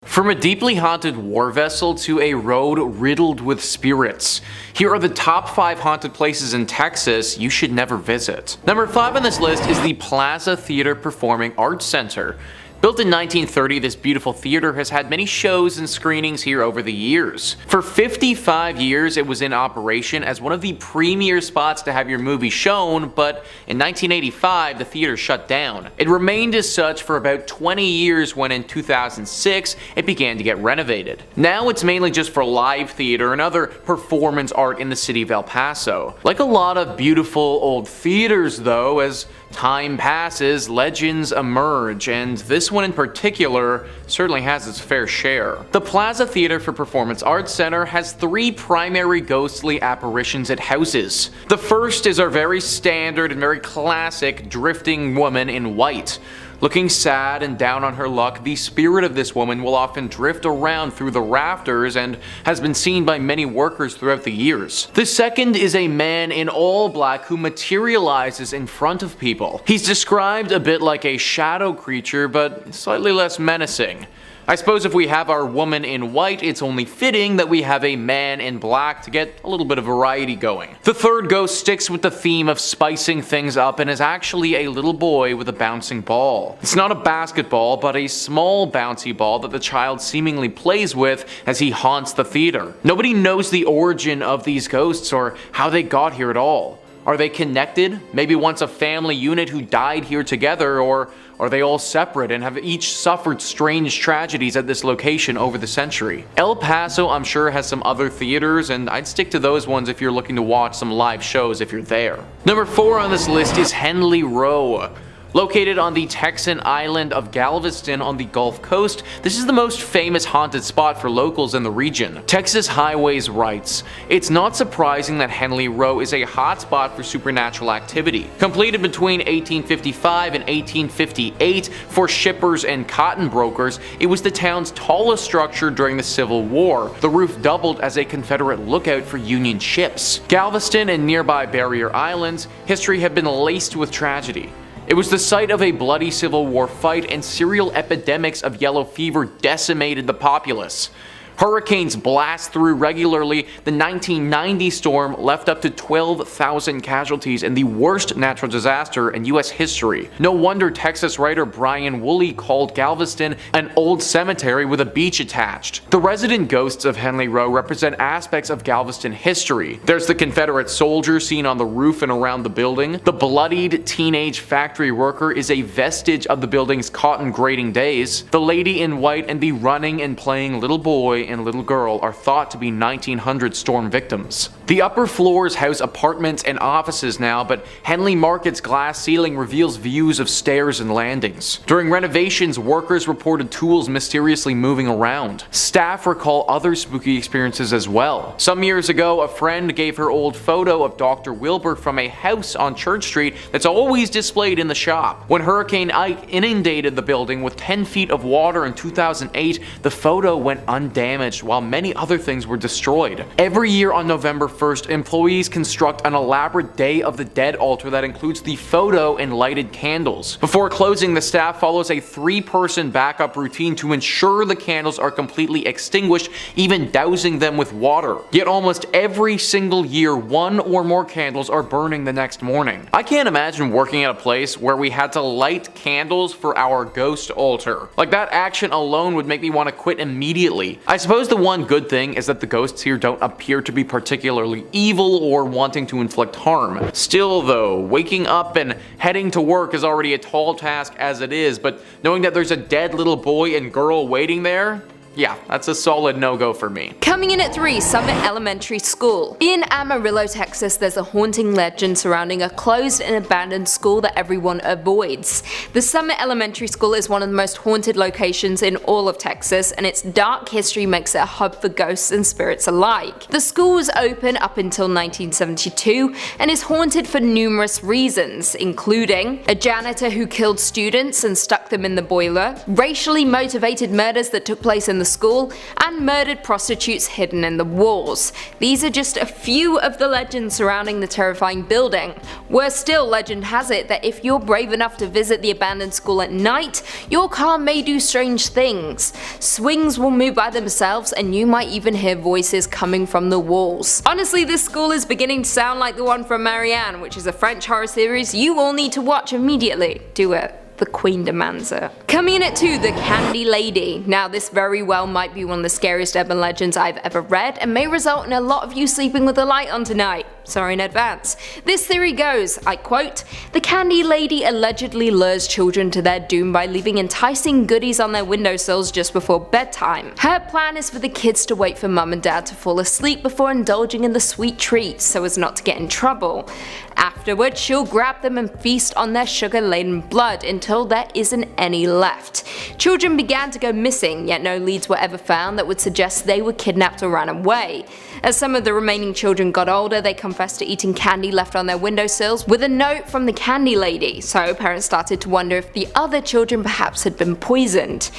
From a deeply haunted war vessel to a road riddled with spirits, here are the top 5 haunted places in Texas you should never visit. Number 5 on this list is the Plaza Theater Performing Arts Center. Built in 1930, this beautiful theater has had many shows and screenings here over the years. For 55 years, it was in operation as one of the premier spots to have your movie shown, but in 1985, the theater shut down. It remained as such for about 20 years when in 2006, it began to get renovated. Now it's mainly just for live theater and other performance art in the city of El Paso. Like a lot of beautiful old theaters though, as time passes, legends emerge, and this one in particular certainly has its fair share. The Plaza Theater for Performance Arts Center has 3 primary ghostly apparitions it houses. The first is our very standard and very classic drifting woman in white. Looking sad and down on her luck, the spirit of this woman will often drift around through the rafters and has been seen by many workers throughout the years. The second is a man in all black who materializes in front of people. He's described a bit like a shadow creature, but slightly less menacing. I suppose if we have our woman in white, it's only fitting that we have a man in black to get a little bit of variety going. The third ghost sticks with the theme of spicing things up and is actually a little boy with a bouncing ball. It's not a basketball, but a small bouncy ball that the child seemingly plays with as he haunts the theater. Nobody knows the origin of these ghosts or how they got here at all. Are they connected? Maybe once a family unit who died here together, or are they all separate and have each suffered strange tragedies at this location over the century? El Paso, I'm sure, has some other theaters, and I'd stick to those ones if you're looking to watch some live shows if you're there. Number 4 on this list is Henley Row. Located on the Texan island of Galveston on the Gulf Coast, this is the most famous haunted spot for locals in the region. Texas Highways writes, "It's not surprising that Henley Row is a hotspot for supernatural activity. Completed between 1855 and 1858 for shippers and cotton brokers, it was the town's tallest structure during the Civil War. The roof doubled as a Confederate lookout for Union ships. Galveston and nearby barrier islands, history have been laced with tragedy. It was the site of a bloody Civil War fight, and serial epidemics of yellow fever decimated the populace. Hurricanes blast through regularly. The 1990 storm left up to 12,000 casualties in the worst natural disaster in US history. No wonder Texas writer Brian Woolley called Galveston an old cemetery with a beach attached." The resident ghosts of Henley Row represent aspects of Galveston history. There's the Confederate soldier seen on the roof and around the building. The bloodied teenage factory worker is a vestige of the building's cotton grading days. The lady in white and the running and playing little boy and little girl are thought to be 1900 storm victims. The upper floors house apartments and offices now, but Henley Market's glass ceiling reveals views of stairs and landings. During renovations, workers reported tools mysteriously moving around. Staff recall other spooky experiences as well. Some years ago, a friend gave her old photo of Dr. Wilbur from a house on Church Street that's always displayed in the shop. When Hurricane Ike inundated the building with 10 feet of water in 2008, the photo went undamaged while many other things were destroyed. Every year on November 1st, employees construct an elaborate Day of the Dead altar that includes the photo and lighted candles. Before closing, the staff follows a 3-person backup routine to ensure the candles are completely extinguished, even dousing them with water. Yet almost every single year, 1 or more candles are burning the next morning. I can't imagine working at a place where we had to light candles for our ghost altar. Like, that action alone would make me want to quit immediately. I suppose the one good thing is that the ghosts here don't appear to be particularly evil or wanting to inflict harm. Still though, waking up and heading to work is already a tall task as it is, but knowing that there's a dead little boy and girl waiting there, yeah, that's a solid no-go for me. Coming in at 3, Summit Elementary School. In Amarillo, Texas, there's a haunting legend surrounding a closed and abandoned school that everyone avoids. The Summit Elementary School is one of the most haunted locations in all of Texas, and its dark history makes it a hub for ghosts and spirits alike. The school was open up until 1972 and is haunted for numerous reasons, including a janitor who killed students and stuck them in the boiler, racially motivated murders that took place in the school, and murdered prostitutes hidden in the walls. These are just a few of the legends surrounding the terrifying building. Worse still, legend has it that if you're brave enough to visit the abandoned school at night, your car may do strange things. Swings will move by themselves, and you might even hear voices coming from the walls. Honestly, this school is beginning to sound like the one from Marianne, which is a French horror series you all need to watch immediately. Do it. The Queen demands it. Coming in at 2, the Candy Lady. Now this very well might be one of the scariest urban legends I've ever read and may result in a lot of you sleeping with the light on tonight. Sorry in advance. This theory goes, I quote, "The Candy Lady allegedly lures children to their doom by leaving enticing goodies on their windowsills just before bedtime. Her plan is for the kids to wait for mum and dad to fall asleep before indulging in the sweet treats so as not to get in trouble. Afterwards, she'll grab them and feast on their sugar-laden blood until there isn't any left. Children began to go missing, yet no leads were ever found that would suggest they were kidnapped or ran away. As some of the remaining children got older, they confessed to eating candy left on their windowsills with a note from the Candy Lady, so parents started to wonder if the other children perhaps had been poisoned.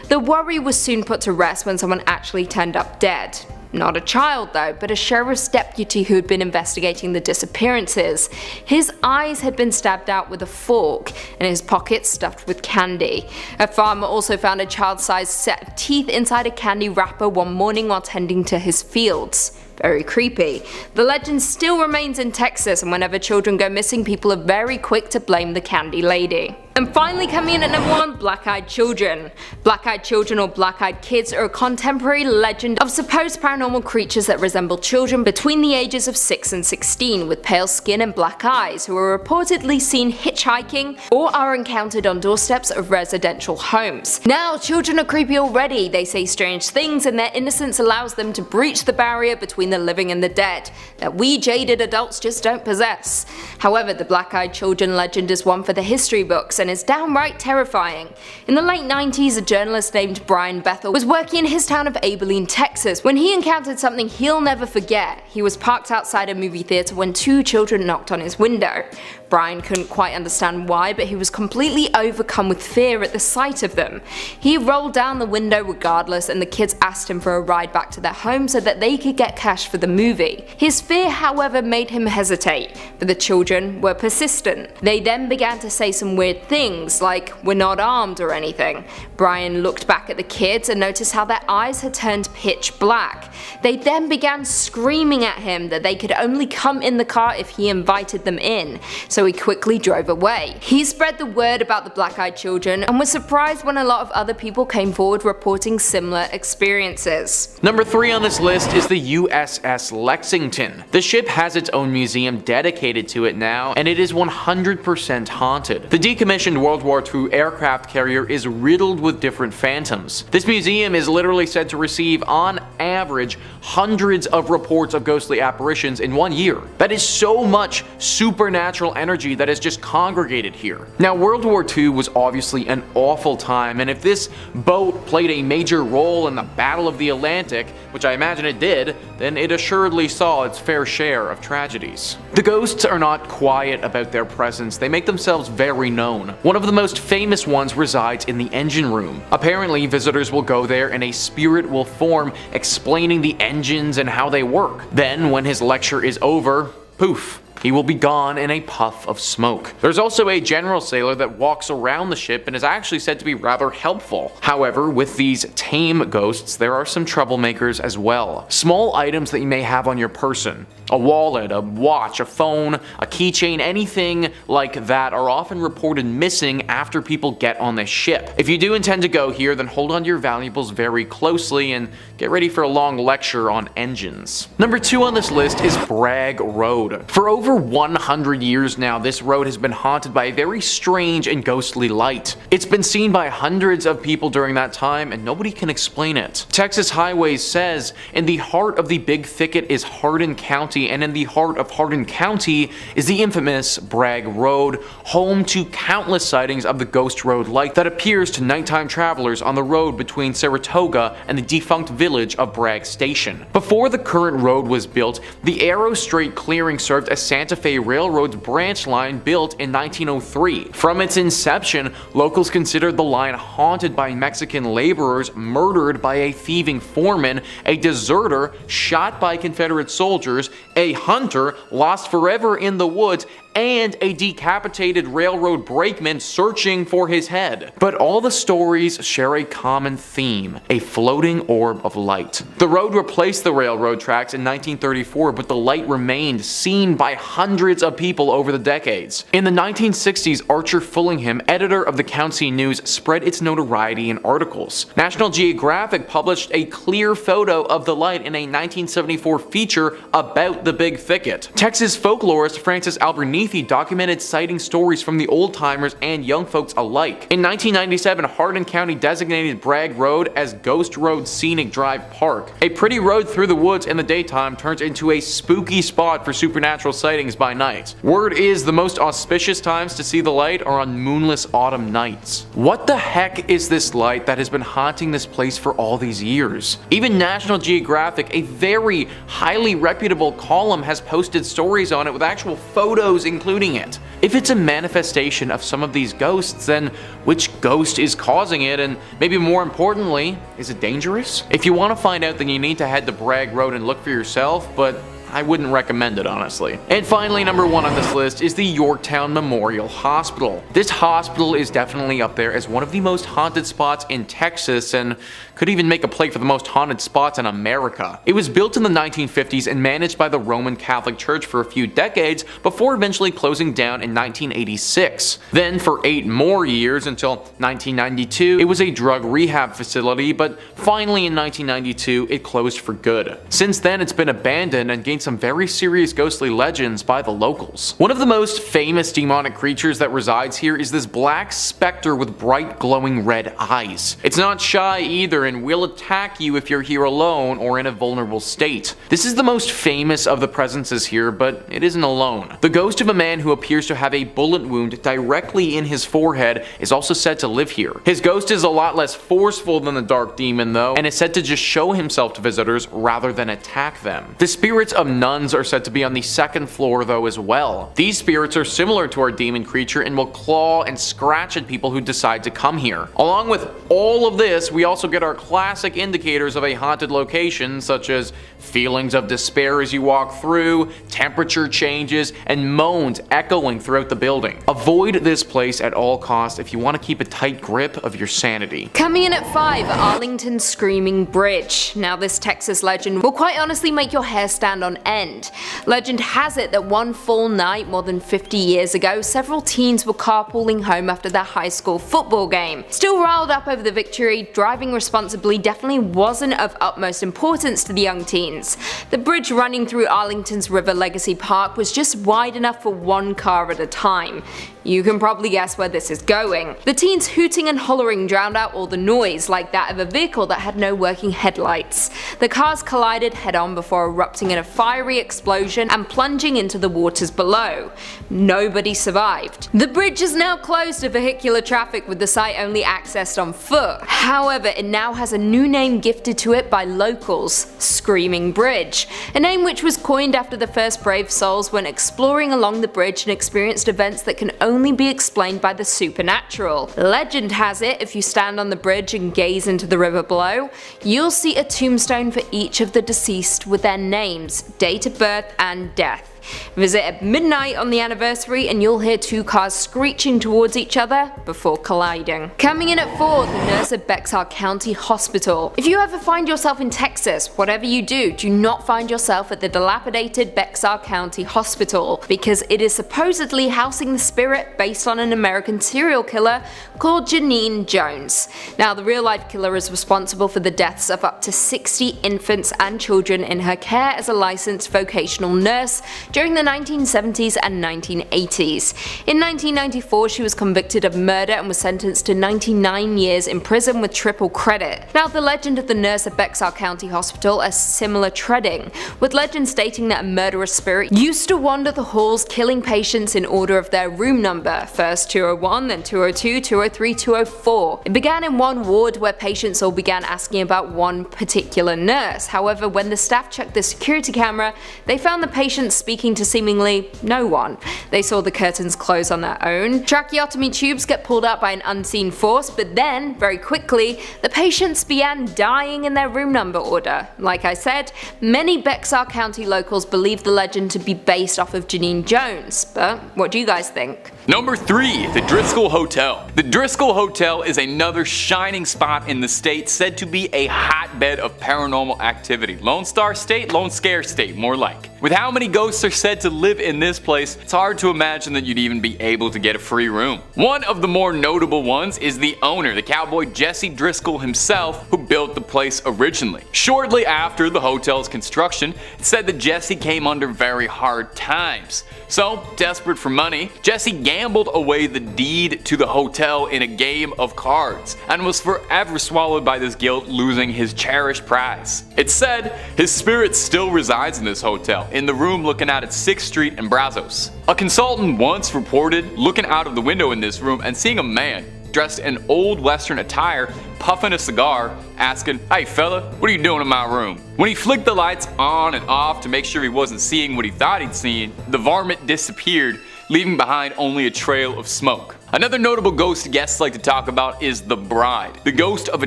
The worry was soon put to rest when someone actually turned up dead. Not a child though, but a sheriff's deputy who had been investigating the disappearances. His eyes had been stabbed out with a fork, and his pockets stuffed with candy. A farmer also found a child-sized set of teeth inside a candy wrapper one morning while tending to his fields. Very creepy. The legend still remains in Texas, and whenever children go missing, people are very quick to blame the Candy Lady. And finally coming in at number 1, Black-Eyed Children. Black-Eyed Children or Black-Eyed Kids are a contemporary legend of supposed paranormal creatures that resemble children between the ages of 6 and 16 with pale skin and black eyes who are reportedly seen hitchhiking or are encountered on doorsteps of residential homes. Now, children are creepy already. They say strange things and their innocence allows them to breach the barrier between the living and the dead that we jaded adults just don't possess. However, the Black-Eyed Children legend is one for the history books and is downright terrifying. In the late 90s, a journalist named Brian Bethel was working in his town of Abilene, Texas, when he encountered something he'll never forget. He was parked outside a movie theater when 2 children knocked on his window. Brian couldn't quite understand why, but he was completely overcome with fear at the sight of them. He rolled down the window regardless, and the kids asked him for a ride back to their home so that they could get cash for the movie. His fear, however, made him hesitate, but the children were persistent. They then began to say some weird things, like, "We're not armed" or anything. Brian looked back at the kids and noticed how their eyes had turned pitch black. They then began screaming at him that they could only come in the car if he invited them in, so he quickly drove away. He spread the word about the Black-Eyed Children and was surprised when a lot of other people came forward reporting similar experiences. Number 3 on this list is the USS Lexington. The ship has its own museum dedicated to it now, and it is 100% haunted. The decommissioned World War II aircraft carrier is riddled with different phantoms. This museum is literally said to receive, on average, hundreds of reports of ghostly apparitions in 1 year. That is so much supernatural energy that has just congregated here. Now, World War II was obviously an awful time, and if this boat played a major role in the Battle of the Atlantic, which I imagine it did, then it assuredly saw its fair share of tragedies. The ghosts are not quiet about their presence, they make themselves very known. One of the most famous ones resides in the engine room. Apparently, visitors will go there and a spirit will form explaining the engines and how they work. Then, when his lecture is over, poof, he will be gone in a puff of smoke. There's also a general sailor that walks around the ship and is actually said to be rather helpful. However, with these tame ghosts, there are some troublemakers as well. Small items that you may have on your person, a wallet, a watch, a phone, a keychain, anything like that are often reported missing after people get on the ship. If you do intend to go here, then hold on to your valuables very closely and get ready for a long lecture on engines. Number 2 on this list is Bragg Road. For over 100 years now, this road has been haunted by a very strange and ghostly light. It's been seen by hundreds of people during that time, and nobody can explain it. Texas Highways says, in the heart of the big thicket is Hardin County, and in the heart of Hardin County is the infamous Bragg Road, home to countless sightings of the ghost road light that appears to nighttime travelers on the road between Saratoga and the defunct village of Bragg Station. Before the current road was built, the Arrow Strait clearing served as Santa Fe Railroad's branch line built in 1903. From its inception, locals considered the line haunted by Mexican laborers murdered by a thieving foreman, a deserter shot by Confederate soldiers, a hunter lost forever in the woods, and a decapitated railroad brakeman searching for his head. But all the stories share a common theme: a floating orb of light. The road replaced the railroad tracks in 1934, but the light remained, seen by hundreds of people over the decades. In the 1960s, Archer Fullingham, editor of the County News, spread its notoriety in articles. National Geographic published a clear photo of the light in a 1974 feature about the Big Thicket. Texas folklorist Francis Albernithi documented sighting stories from the old-timers and young folks alike. In 1997, Hardin County designated Bragg Road as Ghost Road Scenic Drive Park. A pretty road through the woods in the daytime turns into a spooky spot for supernatural sightings by night. Word is the most auspicious times to see the light are on moonless autumn nights. What the heck is this light that has been haunting this place for all these years? Even National Geographic, a very highly reputable column, has posted stories on it with actual photos including it. If it's a manifestation of some of these ghosts, then which ghost is causing it, and maybe more importantly, is it dangerous? If you want to find out, then you need to head to Bragg Road and look for yourself, but I wouldn't recommend it, honestly. And finally, number 1 on this list is the Yorktown Memorial Hospital. This hospital is definitely up there as one of the most haunted spots in Texas, and could even make a play for the most haunted spots in America. It was built in the 1950s and managed by the Roman Catholic Church for a few decades before eventually closing down in 1986. Then for 8 more years until 1992, it was a drug rehab facility, but finally in 1992 it closed for good. Since then it's been abandoned and gained some very serious ghostly legends by the locals. One of the most famous demonic creatures that resides here is this black specter with bright glowing red eyes. It's not shy either and will attack you if you're here alone or in a vulnerable state. This is the most famous of the presences here, but it isn't alone. The ghost of a man who appears to have a bullet wound directly in his forehead is also said to live here. His ghost is a lot less forceful than the dark demon though, and is said to just show himself to visitors rather than attack them. The spirits of nuns are said to be on the 2nd floor though as well. These spirits are similar to our demon creature and will claw and scratch at people who decide to come here. Along with all of this, we also get our classic indicators of a haunted location, such as feelings of despair as you walk through, temperature changes, and moans echoing throughout the building. Avoid this place at all costs if you want to keep a tight grip of your sanity. Coming in at 5, Arlington Screaming Bridge. Now this Texas legend will quite honestly make your hair stand on end. Legend has it that one full night more than 50 years ago, several teens were carpooling home after their high school football game. Still riled up over the victory, driving responsibly definitely wasn't of utmost importance to the young teens. The bridge running through Arlington's River Legacy Park was just wide enough for one car at a time. You can probably guess where this is going. The teens hooting and hollering drowned out all the noise, like that of a vehicle that had no working headlights. The cars collided head-on before erupting in a fiery explosion and plunging into the waters below. Nobody survived. The bridge is now closed to vehicular traffic, with the site only accessed on foot. However, it now has a new name gifted to it by locals: Screaming Bridge, a name which was coined after the first brave souls went exploring along the bridge and experienced events that can only be explained by the supernatural. Legend has it, if you stand on the bridge and gaze into the river below, you'll see a tombstone for each of the deceased with their names, date of birth, and death. Visit at midnight on the anniversary and you'll hear 2 cars screeching towards each other before colliding. Coming in at 4, the nurse at Bexar County Hospital. If you ever find yourself in Texas, whatever you do not find yourself at the dilapidated Bexar County Hospital, because it is supposedly housing the spirit based on an American serial killer called Janine Jones. Now, the real-life killer is responsible for the deaths of up to 60 infants and children in her care as a licensed vocational nurse during the 1970s and 1980s. In 1994, she was convicted of murder and was sentenced to 99 years in prison with triple credit. Now, the legend of the nurse at Bexar County Hospital is similar treading, with legend stating that a murderous spirit used to wander the halls killing patients in order of their room number, first 201, then 202, 203, 204. It began in one ward where patients all began asking about one particular nurse. However, when the staff checked the security camera, they found the patients speaking speaking to seemingly no one. They saw the curtains close on their own. Tracheotomy tubes get pulled out by an unseen force, but then, very quickly, the patients began dying in their room number order. Like I said, many Bexar County locals believe the legend to be based off of Janine Jones, but what do you guys think? Number 3. The Driskill Hotel. The Driskill Hotel is another shining spot in the state, said to be a hotbed of paranormal activity. Lone Star State, Lone Scare State, more like. With how many ghosts are said to live in this place, it's hard to imagine that you'd even be able to get a free room. One of the more notable ones is the owner, the cowboy Jesse Driskill himself, who built the place originally. Shortly after the hotel's construction, it's said that Jesse came under very hard times. So, desperate for money, Jesse gambled away the deed to the hotel in a game of cards, and was forever swallowed by this guilt, losing his cherished prize. It's said his spirit still resides in this hotel, in the room looking out at 6th Street and Brazos. A consultant once reported looking out of the window in this room and seeing a man dressed in old western attire, puffing a cigar, asking, "Hey fella, what are you doing in my room?" When he flicked the lights on and off to make sure he wasn't seeing what he thought he'd seen, the varmint disappeared, leaving behind only a trail of smoke. Another notable ghost guests like to talk about is the Bride, the ghost of a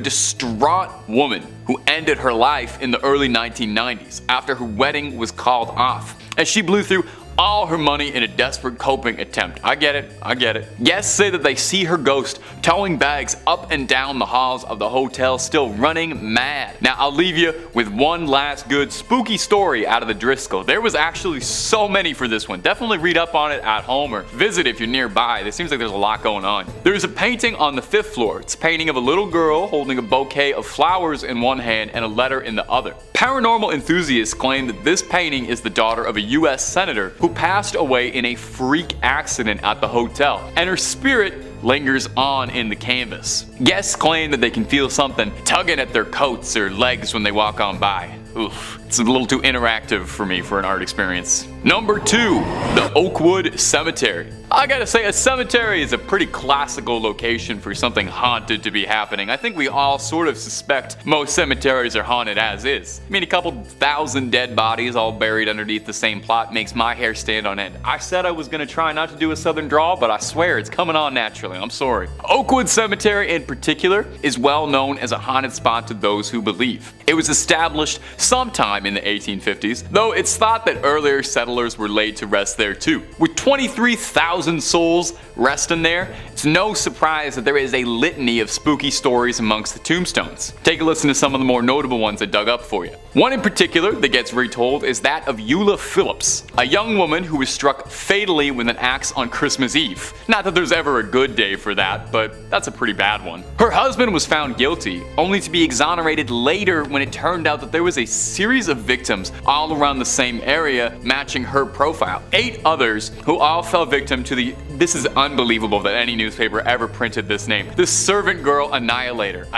distraught woman who ended her life in the early 1990s after her wedding was called off, as she blew through all her money in a desperate coping attempt. I get it. Guests say that they see her ghost towing bags up and down the halls of the hotel, still running mad. Now I'll leave you with one last good spooky story out of the Driskill. There was actually so many for this one. Definitely read up on it at home or visit if you're nearby. It seems like there's a lot going on. There's a painting on the 5th floor. It's a painting of a little girl holding a bouquet of flowers in one hand and a letter in the other. Paranormal enthusiasts claim that this painting is the daughter of a US senator who passed away in a freak accident at the hotel, and her spirit lingers on in the canvas. Guests claim that they can feel something tugging at their coats or legs when they walk on by. Oof, it's a little too interactive for me for an art experience. Number 2, the Oakwood Cemetery. I gotta say, a cemetery is a pretty classical location for something haunted to be happening. I think we all sort of suspect most cemeteries are haunted as is. I mean, a couple thousand dead bodies all buried underneath the same plot makes my hair stand on end. I said I was gonna try not to do a southern drawl, but I swear it's coming on naturally. I'm sorry. Oakwood Cemetery in particular is well known as a haunted spot to those who believe. It was established sometime in the 1850s, though it's thought that earlier settlers were laid to rest there too. With 23,000 souls resting there, it's no surprise that there is a litany of spooky stories amongst the tombstones. Take a listen to some of the more notable ones I dug up for you. One in particular that gets retold is that of Eula Phillips, a young woman who was struck fatally with an axe on Christmas Eve. Not that there's ever a good day for that, but that's a pretty bad one. Her husband was found guilty, only to be exonerated later when it turned out that there was a series of victims all around the same area matching her profile. 8 others who all fell victim to this is unbelievable that any newspaper ever printed this name, the servant girl Annihilator.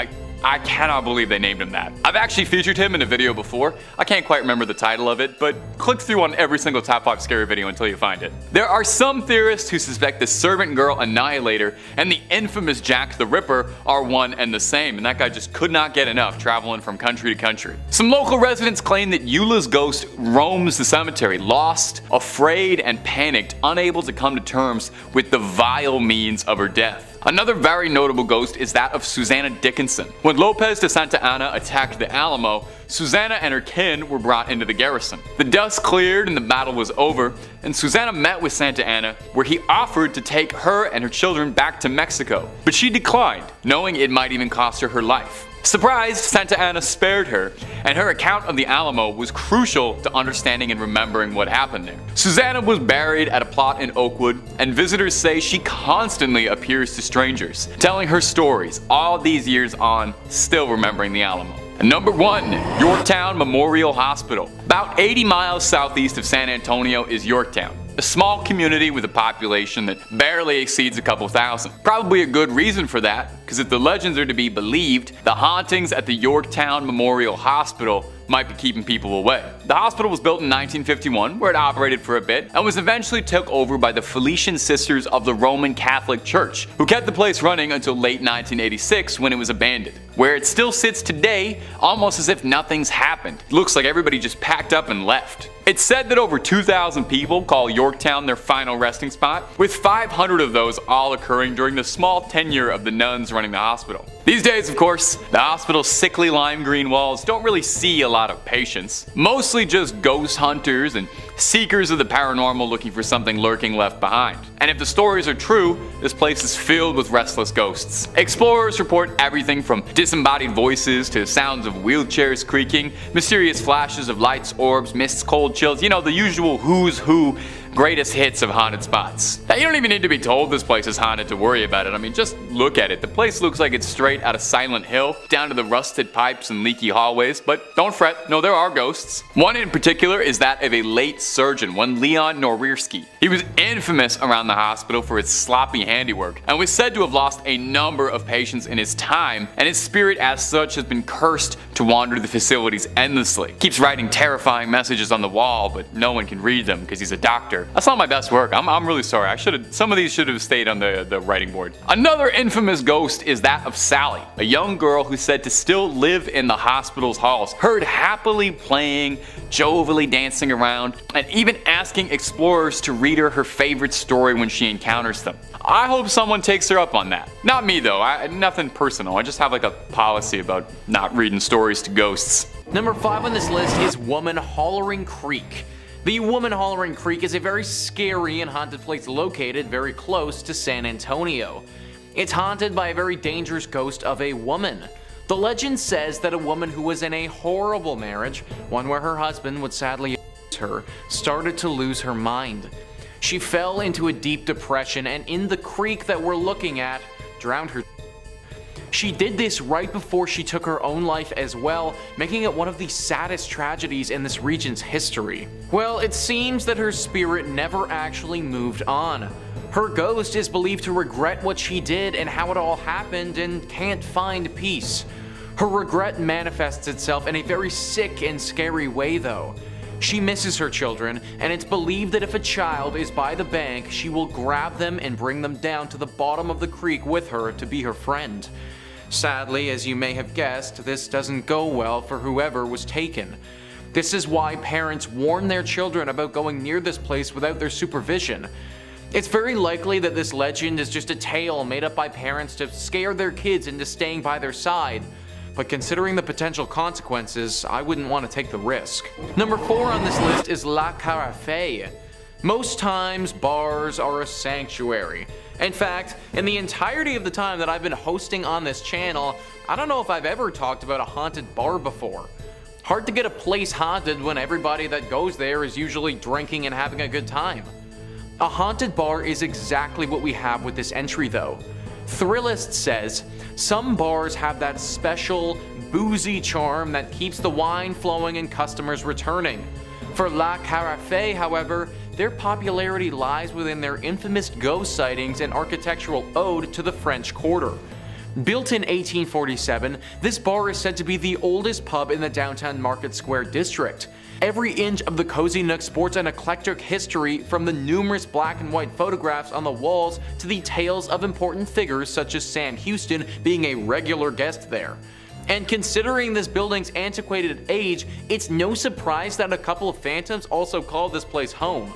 I cannot believe they named him that. I've actually featured him in a video before. I can't quite remember the title of it, but click through on every single top 5 scary video until you find it. There are some theorists who suspect the servant girl Annihilator and the infamous Jack the Ripper are one and the same, and that guy just could not get enough traveling from country to country. Some local residents claim that Eula's ghost roams the cemetery, lost, afraid, and panicked, unable to come to terms with the vile means of her death. Another very notable ghost is that of Susanna Dickinson. When Lopez de Santa Anna attacked the Alamo, Susanna and her kin were brought into the garrison. The dust cleared and the battle was over, and Susanna met with Santa Anna, where he offered to take her and her children back to Mexico, but she declined, knowing it might even cost her her life. Surprised, Santa Anna spared her, and her account of the Alamo was crucial to understanding and remembering what happened there. Susanna was buried at a plot in Oakwood, and visitors say she constantly appears to strangers, telling her stories all these years on, still remembering the Alamo. Number 1, Yorktown Memorial Hospital. About 80 miles southeast of San Antonio is Yorktown, a small community with a population that barely exceeds a couple thousand. Probably a good reason for that, because if the legends are to be believed, the hauntings at the Yorktown Memorial Hospital might be keeping people away. The hospital was built in 1951, where it operated for a bit, and was eventually took over by the Felician Sisters of the Roman Catholic Church, who kept the place running until late 1986 when it was abandoned, where it still sits today, almost as if nothing's happened. It looks like everybody just packed up and left. It's said that over 2,000 people call Yorktown their final resting spot, with 500 of those all occurring during the small tenure of the nuns running the hospital. These days, of course, the hospital's sickly lime green walls don't really see a lot of patients. Mostly just ghost hunters and seekers of the paranormal looking for something lurking left behind. And if the stories are true, this place is filled with restless ghosts. Explorers report everything from disembodied voices to sounds of wheelchairs creaking, mysterious flashes of lights, orbs, mists, cold chills, you know, the usual who's who greatest hits of haunted spots. Now, you don't even need to be told this place is haunted to worry about it. I mean, just look at it. The place looks like it's straight out of Silent Hill, down to the rusted pipes and leaky hallways, but don't fret, no, there are ghosts. One in particular is that of a late surgeon, one Leon Norierski. He was infamous around the hospital for his sloppy handiwork, and was said to have lost a number of patients in his time, and his spirit as such has been cursed to wander the facilities endlessly. Keeps writing terrifying messages on the wall, but no one can read them because he's a doctor. That's not my best work. I'm really sorry. Some of these should have stayed on the writing board. Another infamous ghost is that of Sally, a young girl who's said to still live in the hospital's halls, heard happily playing, jovially dancing around, and even asking explorers to read her favorite story when she encounters them. I hope someone takes her up on that. Not me though, nothing personal. I just have like a policy about not reading stories to ghosts. Number 5 on this list is Woman Hollering Creek. The Woman Hollering Creek is a very scary and haunted place located very close to San Antonio. It's haunted by a very dangerous ghost of a woman. The legend says that a woman who was in a horrible marriage, one where her husband would sadly abuse her, started to lose her mind. She fell into a deep depression and in the creek that we're looking at, drowned her. She did this right before she took her own life as well, making it one of the saddest tragedies in this region's history. Well, it seems that her spirit never actually moved on. Her ghost is believed to regret what she did and how it all happened and can't find peace. Her regret manifests itself in a very sick and scary way though. She misses her children, and it's believed that if a child is by the bank, she will grab them and bring them down to the bottom of the creek with her to be her friend. Sadly, as you may have guessed, this doesn't go well for whoever was taken. This is why parents warn their children about going near this place without their supervision. It's very likely that this legend is just a tale made up by parents to scare their kids into staying by their side, but considering the potential consequences, I wouldn't want to take the risk. Number 4 on this list is La Carafe. Most times, bars are a sanctuary. In fact, in the entirety of the time that I've been hosting on this channel, I don't know if I've ever talked about a haunted bar before. Hard to get a place haunted when everybody that goes there is usually drinking and having a good time. A haunted bar is exactly what we have with this entry though. Thrillist says, some bars have that special, boozy charm that keeps the wine flowing and customers returning. For La Carafe, however, their popularity lies within their infamous ghost sightings and architectural ode to the French Quarter. Built in 1847, this bar is said to be the oldest pub in the downtown Market Square district. Every inch of the cozy nook sports an eclectic history, from the numerous black and white photographs on the walls to the tales of important figures such as Sam Houston being a regular guest there. And considering this building's antiquated age, it's no surprise that a couple of phantoms also call this place home.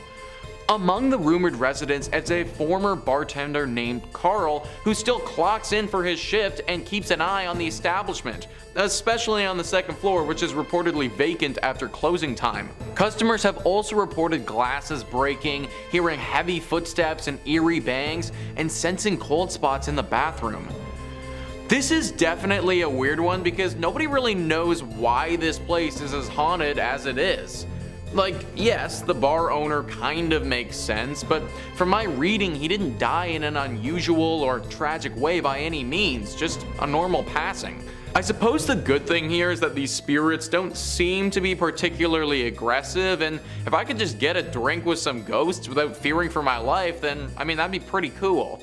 Among the rumored residents is a former bartender named Carl, who still clocks in for his shift and keeps an eye on the establishment, especially on the second floor, which is reportedly vacant after closing time. Customers have also reported glasses breaking, hearing heavy footsteps and eerie bangs, and sensing cold spots in the bathroom. This is definitely a weird one because nobody really knows why this place is as haunted as it is. Like, yes, the bar owner kind of makes sense, but from my reading, he didn't die in an unusual or tragic way by any means, just a normal passing. I suppose the good thing here is that these spirits don't seem to be particularly aggressive, and if I could just get a drink with some ghosts without fearing for my life, then, I mean, that'd be pretty cool.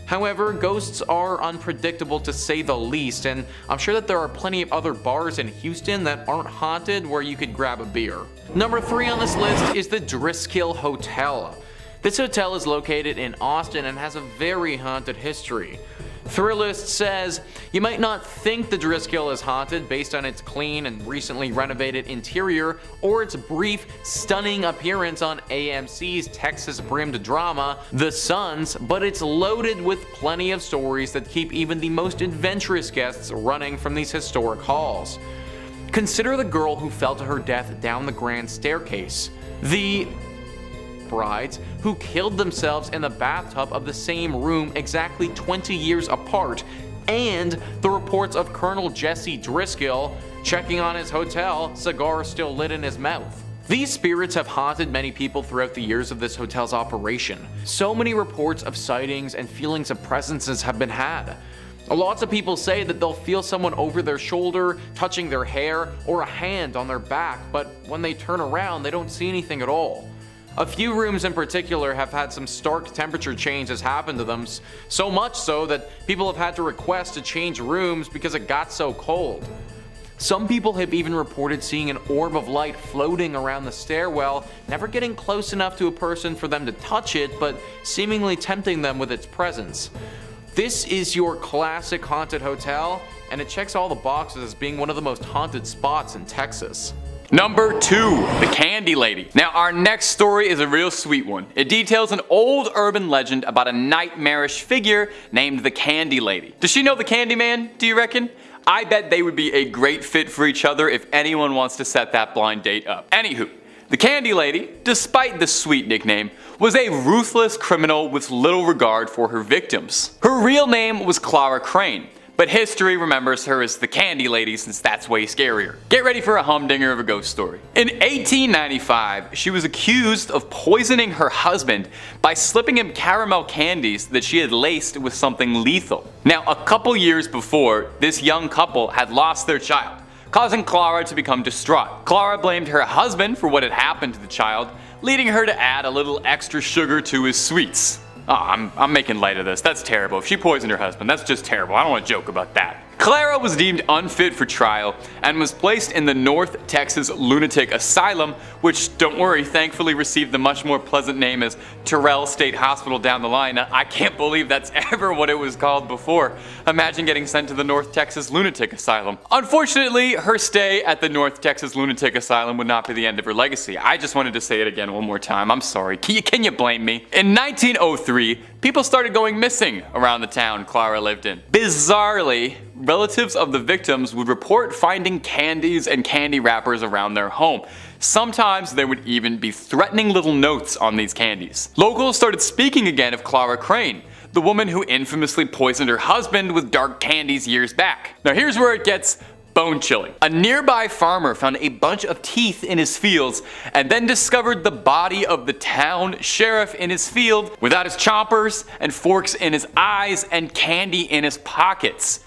However, ghosts are unpredictable to say the least, and I'm sure that there are plenty of other bars in Houston that aren't haunted where you could grab a beer. Number 3 on this list is the Driskill Hotel. This hotel is located in Austin and has a very haunted history. Thrillist says, you might not think the Driskill is haunted based on its clean and recently renovated interior or its brief, stunning appearance on AMC's Texas-brimmed drama, The Sons, but it's loaded with plenty of stories that keep even the most adventurous guests running from these historic halls. Consider the girl who fell to her death down the grand staircase, the brides who killed themselves in the bathtub of the same room exactly 20 years apart, and the reports of Colonel Jesse Driskill checking on his hotel, cigar still lit in his mouth. These spirits have haunted many people throughout the years of this hotel's operation. So many reports of sightings and feelings of presences have been had. Lots of people say that they'll feel someone over their shoulder, touching their hair, or a hand on their back, but when they turn around, they don't see anything at all. A few rooms in particular have had some stark temperature changes happen to them, so much so that people have had to request to change rooms because it got so cold. Some people have even reported seeing an orb of light floating around the stairwell, never getting close enough to a person for them to touch it, but seemingly tempting them with its presence. This is your classic haunted hotel, and it checks all the boxes as being one of the most haunted spots in Texas. Number 2, the Candy Lady. Now our next story is a real sweet one. It details an old urban legend about a nightmarish figure named the Candy Lady. Does she know the Candyman, do you reckon? I bet they would be a great fit for each other if anyone wants to set that blind date up. Anywho, the Candy Lady, despite the sweet nickname, was a ruthless criminal with little regard for her victims. Her real name was Clara Crane, but history remembers her as the Candy Lady since that's way scarier. Get ready for a humdinger of a ghost story. In 1895, she was accused of poisoning her husband by slipping him caramel candies that she had laced with something lethal. Now, a couple years before, this young couple had lost their child, causing Clara to become distraught. Clara blamed her husband for what had happened to the child, leading her to add a little extra sugar to his sweets. Oh, I'm making light of this. That's terrible. If she poisoned her husband, that's just terrible. I don't want to joke about that. Clara was deemed unfit for trial and was placed in the North Texas Lunatic Asylum, which, don't worry, thankfully received the much more pleasant name as Terrell State Hospital down the line. I can't believe that's ever what it was called before. Imagine getting sent to the North Texas Lunatic Asylum. Unfortunately, her stay at the North Texas Lunatic Asylum would not be the end of her legacy. I just wanted to say it again one more time. I'm sorry. Can you blame me? In 1903, people started going missing around the town Clara lived in. Bizarrely, relatives of the victims would report finding candies and candy wrappers around their home. Sometimes there would even be threatening little notes on these candies. Locals started speaking again of Clara Crane, the woman who infamously poisoned her husband with dark candies years back. Now here's where it gets bone-chilling. A nearby farmer found a bunch of teeth in his fields and then discovered the body of the town sheriff in his field without his choppers and forks in his eyes and candy in his pockets.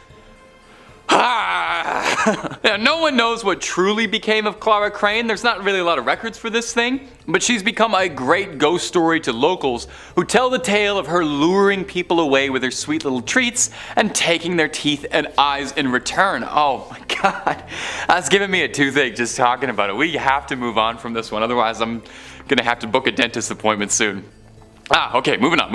Now, no one knows what truly became of Clara Crane. There's not really a lot of records for this thing, but she's become a great ghost story to locals who tell the tale of her luring people away with her sweet little treats and taking their teeth and eyes in return. Oh my god, that's giving me a toothache just talking about it. We have to move on from this one, otherwise I'm gonna have to book a dentist appointment soon. Okay, moving on.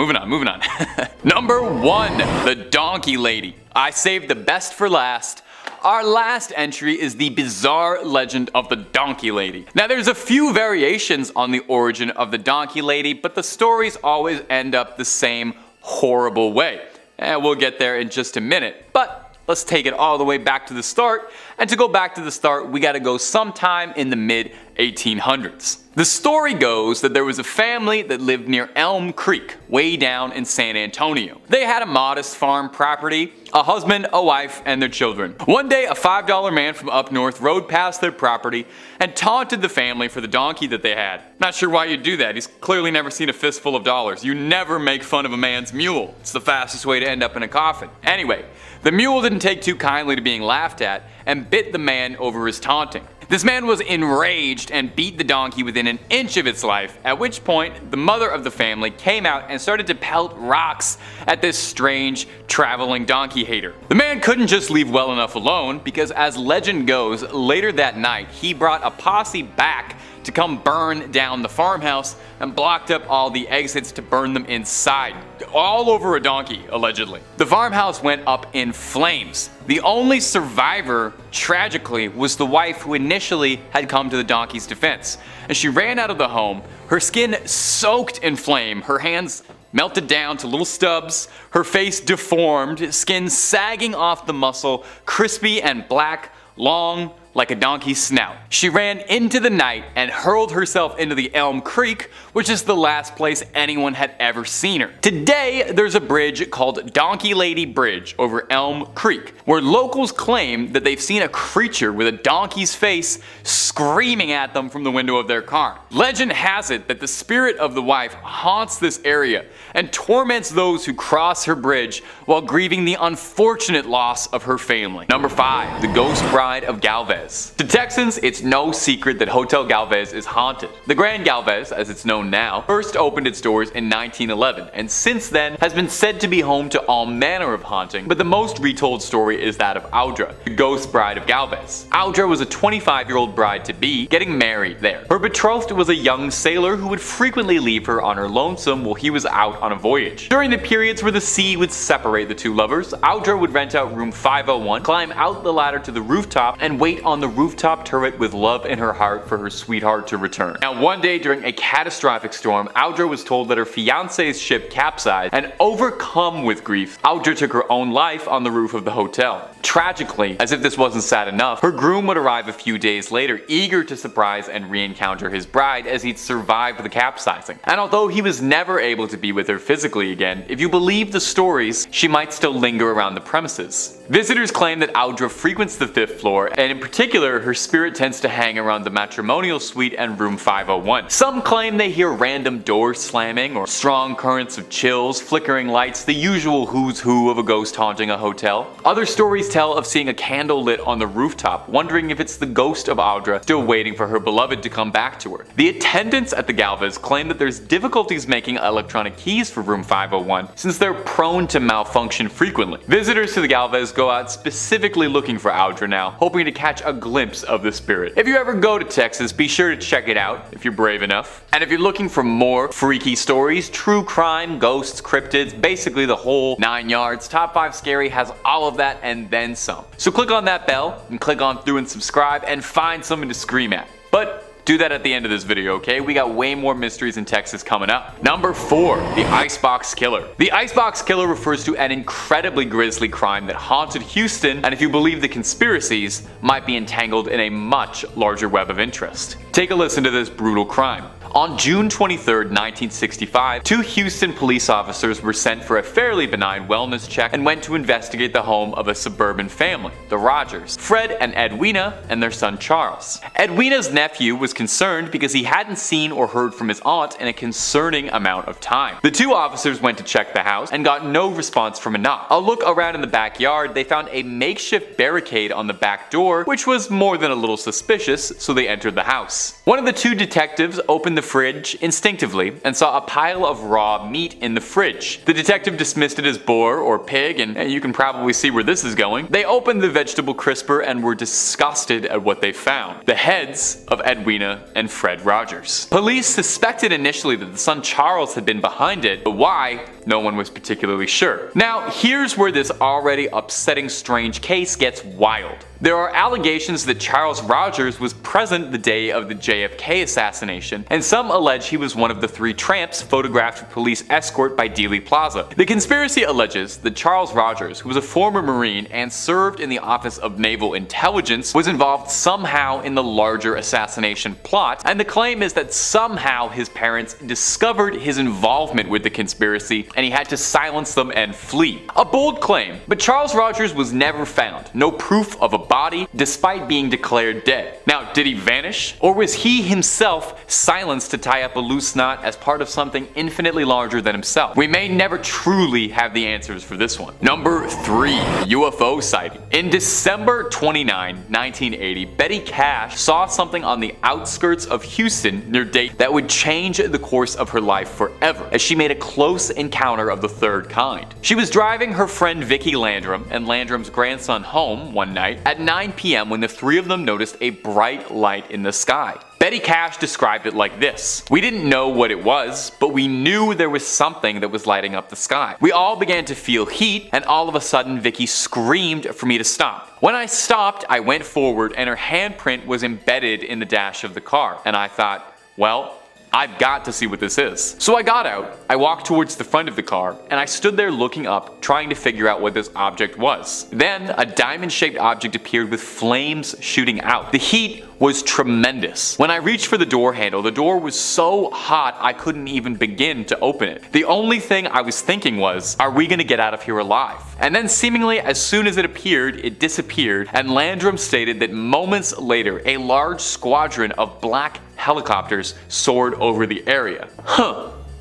Number 1, the Donkey Lady. I saved the best for last. Our last entry is the bizarre legend of the Donkey Lady. Now there's a few variations on the origin of the Donkey Lady, but the stories always end up the same horrible way. And we'll get there in just a minute, but let's take it all the way back to the start. And to go back to the start, we gotta go sometime in the mid-1800s. The story goes that there was a family that lived near Elm Creek, way down in San Antonio. They had a modest farm property, a husband, a wife, and their children. One day, a $5 man from up north rode past their property and taunted the family for the donkey that they had. Not sure why you'd do that. He's clearly never seen a fistful of dollars. You never make fun of a man's mule. It's the fastest way to end up in a coffin. Anyway, the mule didn't take too kindly to being laughed at and bit the man over his taunting. This man was enraged and beat the donkey within an inch of its life, at which point the mother of the family came out and started to pelt rocks at this strange traveling donkey hater. The man couldn't just leave well enough alone, because as legend goes, later that night he brought a posse back to come burn down the farmhouse and blocked up all the exits to burn them inside, all over a donkey, allegedly. The farmhouse went up in flames. The only survivor, tragically, was the wife who initially had come to the donkey's defense. As she ran out of the home, her skin soaked in flame, her hands melted down to little stubs, her face deformed, skin sagging off the muscle, crispy and black, long, like a donkey's snout. She ran into the night and hurled herself into the Elm Creek, which is the last place anyone had ever seen her. Today, there's a bridge called Donkey Lady Bridge over Elm Creek, where locals claim that they've seen a creature with a donkey's face screaming at them from the window of their car. Legend has it that the spirit of the wife haunts this area and torments those who cross her bridge while grieving the unfortunate loss of her family. Number 5. The Ghost Bride of Galvez. To Texans, it's no secret that Hotel Galvez is haunted. The Grand Galvez, as it's known now, first opened its doors in 1911, and since then has been said to be home to all manner of haunting, but the most retold story is that of Audra, the Ghost Bride of Galvez. Audra was a 25-year-old bride-to-be getting married there. Her betrothed was a young sailor who would frequently leave her on her lonesome while he was out on a voyage. During the periods where the sea would separate the two lovers, Audra would rent out room 501, climb out the ladder to the rooftop, and wait on the rooftop turret with love in her heart for her sweetheart to return. Now, one day during a catastrophic storm, Audra was told that her fiance's ship capsized, and overcome with grief, Audra took her own life on the roof of the hotel. Tragically, as if this wasn't sad enough, her groom would arrive a few days later, eager to surprise and re-encounter his bride as he'd survived the capsizing. And although he was never able to be with her physically again, if you believe the stories, she might still linger around the premises. Visitors claim that Audra frequents the 5th floor, and in particular, her spirit tends to hang around the matrimonial suite and room 501. Some claim they hear random doors slamming, or strong currents of chills, flickering lights, the usual who's who of a ghost haunting a hotel. Other stories tell of seeing a candle lit on the rooftop, wondering if it's the ghost of Audra still waiting for her beloved to come back to her. The attendants at the Galvez claim that there's difficulties making electronic keys for room 501 since they're prone to malfunction frequently. Visitors to the Galvez go out specifically looking for Audra now, hoping to catch a glimpse of the spirit. If you ever go to Texas, be sure to check it out if you're brave enough. And if you're looking for more freaky stories, true crime, ghosts, cryptids, basically the whole 9 yards, Top 5 Scary has all of that and then some. So click on that bell and click on through and subscribe and find something to scream at. But do that at the end of this video, okay? We got way more mysteries in Texas coming up. Number 4, the Icebox Killer. The Icebox Killer refers to an incredibly grisly crime that haunted Houston, and if you believe the conspiracies, might be entangled in a much larger web of interest. Take a listen to this brutal crime. On June 23, 1965, 2 Houston police officers were sent for a fairly benign wellness check and went to investigate the home of a suburban family, the Rogers, Fred and Edwina, and their son Charles. Edwina's nephew was concerned because he hadn't seen or heard from his aunt in a concerning amount of time. The 2 officers went to check the house and got no response from a knock. A look around in the backyard, they found a makeshift barricade on the back door, which was more than a little suspicious, so they entered the house. One of the 2 detectives opened the fridge instinctively and saw a pile of raw meat in the fridge. The detective dismissed it as boar or pig, and you can probably see where this is going. They opened the vegetable crisper and were disgusted at what they found: the heads of Edwina and Fred Rogers. Police suspected initially that the son Charles had been behind it, but why, no one was particularly sure. Now, here's where this already upsetting strange case gets wild. There are allegations that Charles Rogers was present the day of the JFK assassination, and some allege he was one of the 3 tramps photographed with police escort by Dealey Plaza. The conspiracy alleges that Charles Rogers, who was a former Marine and served in the Office of Naval Intelligence, was involved somehow in the larger assassination plot, and the claim is that somehow his parents discovered his involvement with the conspiracy and he had to silence them and flee. A bold claim, but Charles Rogers was never found. No proof of a body despite being declared dead. Now, did he vanish? Or was he himself silenced to tie up a loose knot as part of something infinitely larger than himself? We may never truly have the answers for this one. Number 3. UFO sighting. In December 29, 1980, Betty Cash saw something on the outskirts of Houston near Dayton that would change the course of her life forever, as she made a close encounter of the third kind. She was driving her friend Vicki Landrum and Landrum's grandson home one night at 9 p.m. when the three of them noticed a bright light in the sky. Betty Cash described it like this: "We didn't know what it was, but we knew there was something that was lighting up the sky. We all began to feel heat, and all of a sudden Vicki screamed for me to stop. When I stopped, I went forward and her handprint was embedded in the dash of the car, and I thought, well, I've got to see what this is. So I got out, I walked towards the front of the car, and I stood there looking up, trying to figure out what this object was. Then a diamond-shaped object appeared with flames shooting out. The heat was tremendous. When I reached for the door handle, the door was so hot I couldn't even begin to open it. The only thing I was thinking was, are we gonna get out of here alive? And then seemingly as soon as it appeared, it disappeared, and Landrum stated that moments later, a large squadron of black helicopters soared over the area.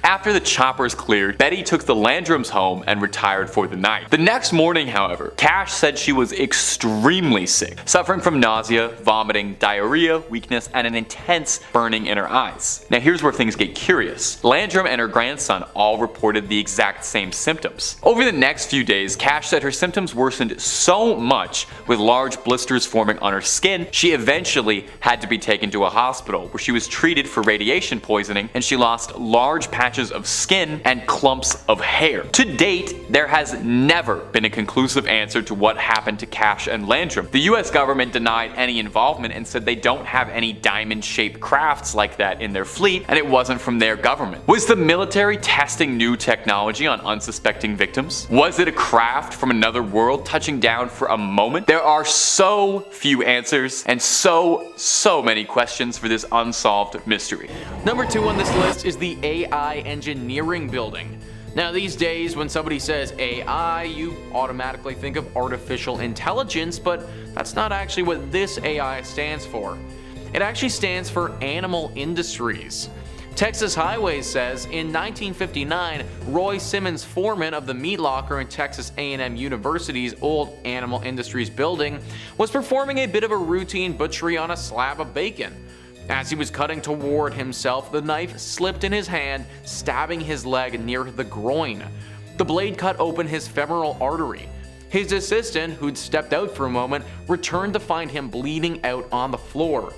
After the choppers cleared, Betty took the Landrums home and retired for the night. The next morning, however, Cash said she was extremely sick, suffering from nausea, vomiting, diarrhea, weakness, and an intense burning in her eyes. Now here's where things get curious. Landrum and her grandson all reported the exact same symptoms. Over the next few days, Cash said her symptoms worsened so much, with large blisters forming on her skin, she eventually had to be taken to a hospital where she was treated for radiation poisoning, and she lost large patches of skin and clumps of hair. To date, there has never been a conclusive answer to what happened to Cash and Landrum. The US government denied any involvement and said they don't have any diamond-shaped crafts like that in their fleet, and it wasn't from their government. Was the military testing new technology on unsuspecting victims? Was it a craft from another world touching down for a moment? There are so few answers and so many questions for this unsolved mystery. Number 2 on this list is the AI engineering building. Now these days when somebody says AI, you automatically think of artificial intelligence, but that's not actually what this AI stands for. It actually stands for Animal Industries. Texas Highways says in 1959, Roy Simmons, foreman of the meat locker in Texas A&M University's old Animal Industries building, was performing a bit of a routine butchery on a slab of bacon. As he was cutting toward himself, the knife slipped in his hand, stabbing his leg near the groin. The blade cut open his femoral artery. His assistant, who'd stepped out for a moment, returned to find him bleeding out on the floor.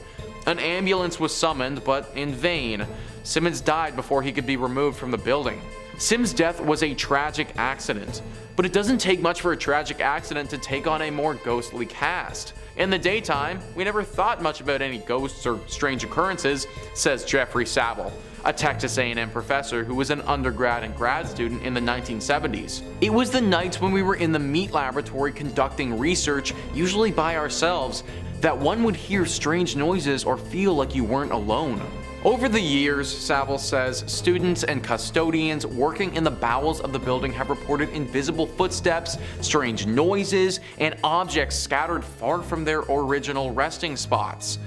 An ambulance was summoned, but in vain. Simmons died before he could be removed from the building. Sims' death was a tragic accident, but it doesn't take much for a tragic accident to take on a more ghostly cast. In the daytime, we never thought much about any ghosts or strange occurrences, says Jeffrey Saville, a Texas A&M professor who was an undergrad and grad student in the 1970s. It was the nights when we were in the meat laboratory conducting research, usually by ourselves, that one would hear strange noises or feel like you weren't alone. Over the years, Saville says, students and custodians working in the bowels of the building have reported invisible footsteps, strange noises, and objects scattered far from their original resting spots.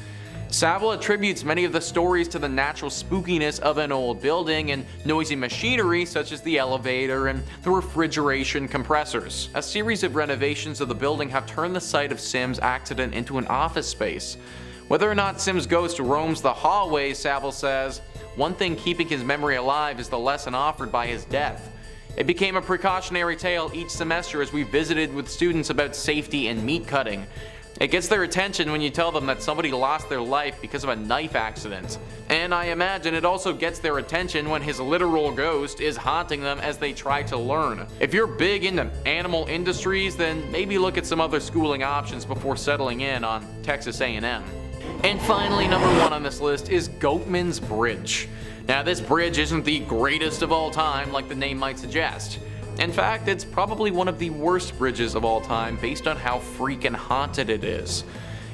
Saville attributes many of the stories to the natural spookiness of an old building and noisy machinery such as the elevator and the refrigeration compressors. A series of renovations of the building have turned the site of Sims' accident into an office space. Whether or not Sims' ghost roams the hallways, Saville says, one thing keeping his memory alive is the lesson offered by his death. It became a precautionary tale each semester as we visited with students about safety and meat cutting. It gets their attention when you tell them that somebody lost their life because of a knife accident. And I imagine it also gets their attention when his literal ghost is haunting them as they try to learn. If you're big into animal industries, then maybe look at some other schooling options before settling in on Texas A&M. And finally, number 1 on this list is Goatman's Bridge. Now this bridge isn't the greatest of all time like the name might suggest. In fact, it's probably one of the worst bridges of all time based on how freaking haunted it is.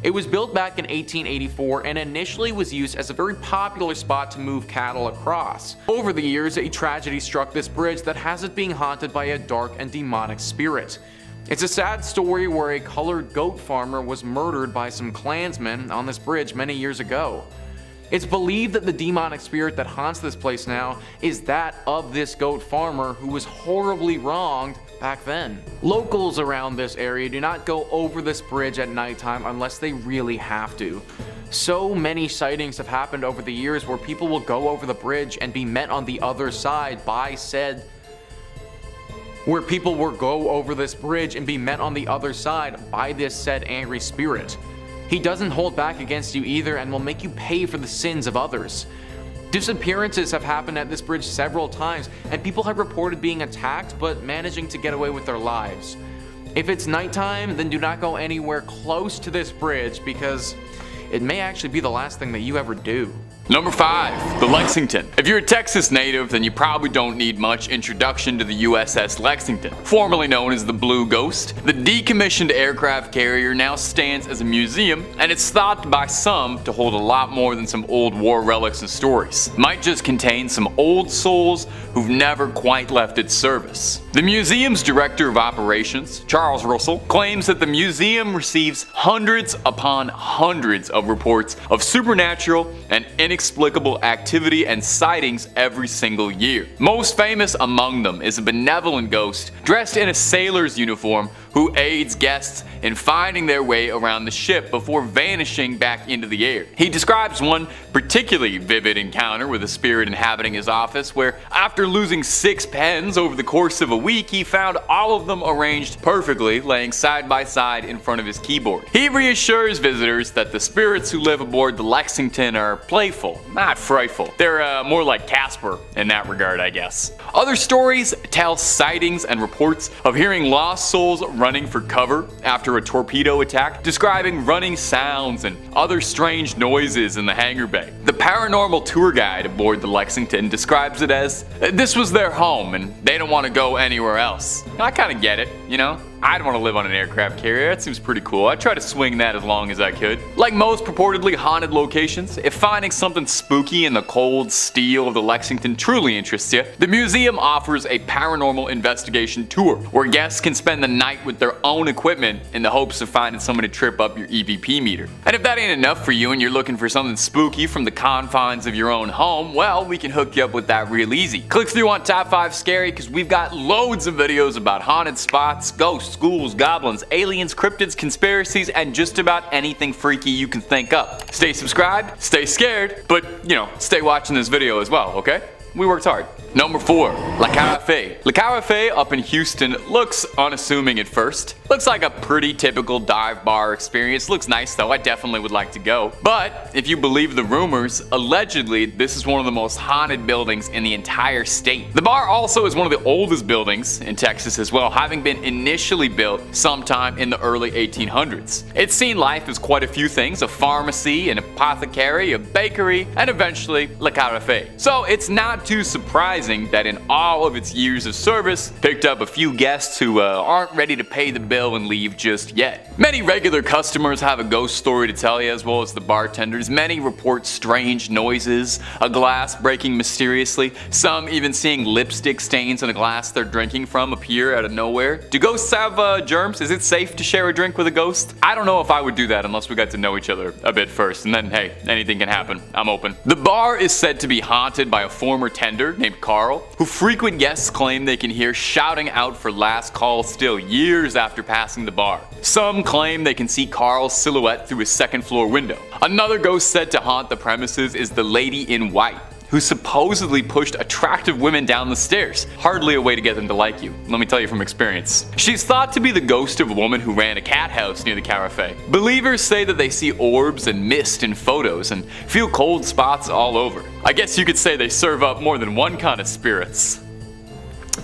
It was built back in 1884 and initially was used as a very popular spot to move cattle across. Over the years, a tragedy struck this bridge that has it being haunted by a dark and demonic spirit. It's a sad story where a colored goat farmer was murdered by some Klansmen on this bridge many years ago. It's believed that the demonic spirit that haunts this place now is that of this goat farmer who was horribly wronged back then. Locals around this area do not go over this bridge at nighttime unless they really have to. So many sightings have happened over the years where people will go over the bridge and be met on the other side by said this said angry spirit. He doesn't hold back against you either and will make you pay for the sins of others. Disappearances have happened at this bridge several times, and people have reported being attacked but managing to get away with their lives. If it's nighttime, then do not go anywhere close to this bridge because it may actually be the last thing that you ever do. Number 5. The Lexington. If you're a Texas native, then you probably don't need much introduction to the USS Lexington. Formerly known as the Blue Ghost, the decommissioned aircraft carrier now stands as a museum, and it's thought by some to hold a lot more than some old war relics and stories. It might just contain some old souls who've never quite left its service. The museum's director of operations, Charles Russell, claims that the museum receives hundreds upon hundreds of reports of supernatural and inexplicable activity and sightings every single year. Most famous among them is a benevolent ghost dressed in a sailor's uniform who aids guests in finding their way around the ship before vanishing back into the air. He describes one particularly vivid encounter with a spirit inhabiting his office where, after losing 6 pens over the course of a week, he found all of them arranged perfectly, laying side by side in front of his keyboard. He reassures visitors that the spirits who live aboard the Lexington are playful, not frightful. They're more like Casper in that regard, I guess. Other stories tell sightings and reports of hearing lost souls running for cover after a torpedo attack, describing running sounds and other strange noises in the hangar bay. The paranormal tour guide aboard the Lexington describes it as, this was their home and they don't want to go anywhere else. I kinda get it, you know? I'd want to live on an aircraft carrier, that seems pretty cool. I'd try to swing that as long as I could. Like most purportedly haunted locations, if finding something spooky in the cold steel of the Lexington truly interests you, the museum offers a paranormal investigation tour, where guests can spend the night with their own equipment in the hopes of finding someone to trip up your EVP meter. And if that ain't enough for you and you're looking for something spooky from the confines of your own home, well, we can hook you up with that real easy. Click through on Top 5 Scary because we've got loads of videos about haunted spots, ghosts, ghouls, goblins, aliens, cryptids, conspiracies, and just about anything freaky you can think up. Stay subscribed, stay scared, but, you know, stay watching this video as well, okay? We worked hard. Number 4. La Carafe. La Carafe up in Houston looks unassuming at first. Looks like a pretty typical dive bar experience. Looks nice though, I definitely would like to go. But if you believe the rumors, allegedly this is one of the most haunted buildings in the entire state. The bar also is one of the oldest buildings in Texas as well, having been initially built sometime in the early 1800s. It's seen life as quite a few things: a pharmacy, an apothecary, a bakery, and eventually La Carafe. So it's not too surprising that in all of its years of service, picked up a few guests who aren't ready to pay the bill and leave just yet. Many regular customers have a ghost story to tell you, as well as the bartenders. Many report strange noises, a glass breaking mysteriously, some even seeing lipstick stains on a glass they're drinking from appear out of nowhere. Do ghosts have germs? Is it safe to share a drink with a ghost? I don't know if I would do that unless we got to know each other a bit first, and then hey, anything can happen. I'm open. The bar is said to be haunted by a former tender named Carl, who frequent guests claim they can hear shouting out for last call still years after passing the bar. Some claim they can see Carl's silhouette through his second-floor window. Another ghost said to haunt the premises is the Lady in White, who supposedly pushed attractive women down the stairs. Hardly a way to get them to like you, let me tell you from experience. She's thought to be the ghost of a woman who ran a cat house near the Carafe. Believers say that they see orbs and mist in photos and feel cold spots all over. I guess you could say they serve up more than one kind of spirits.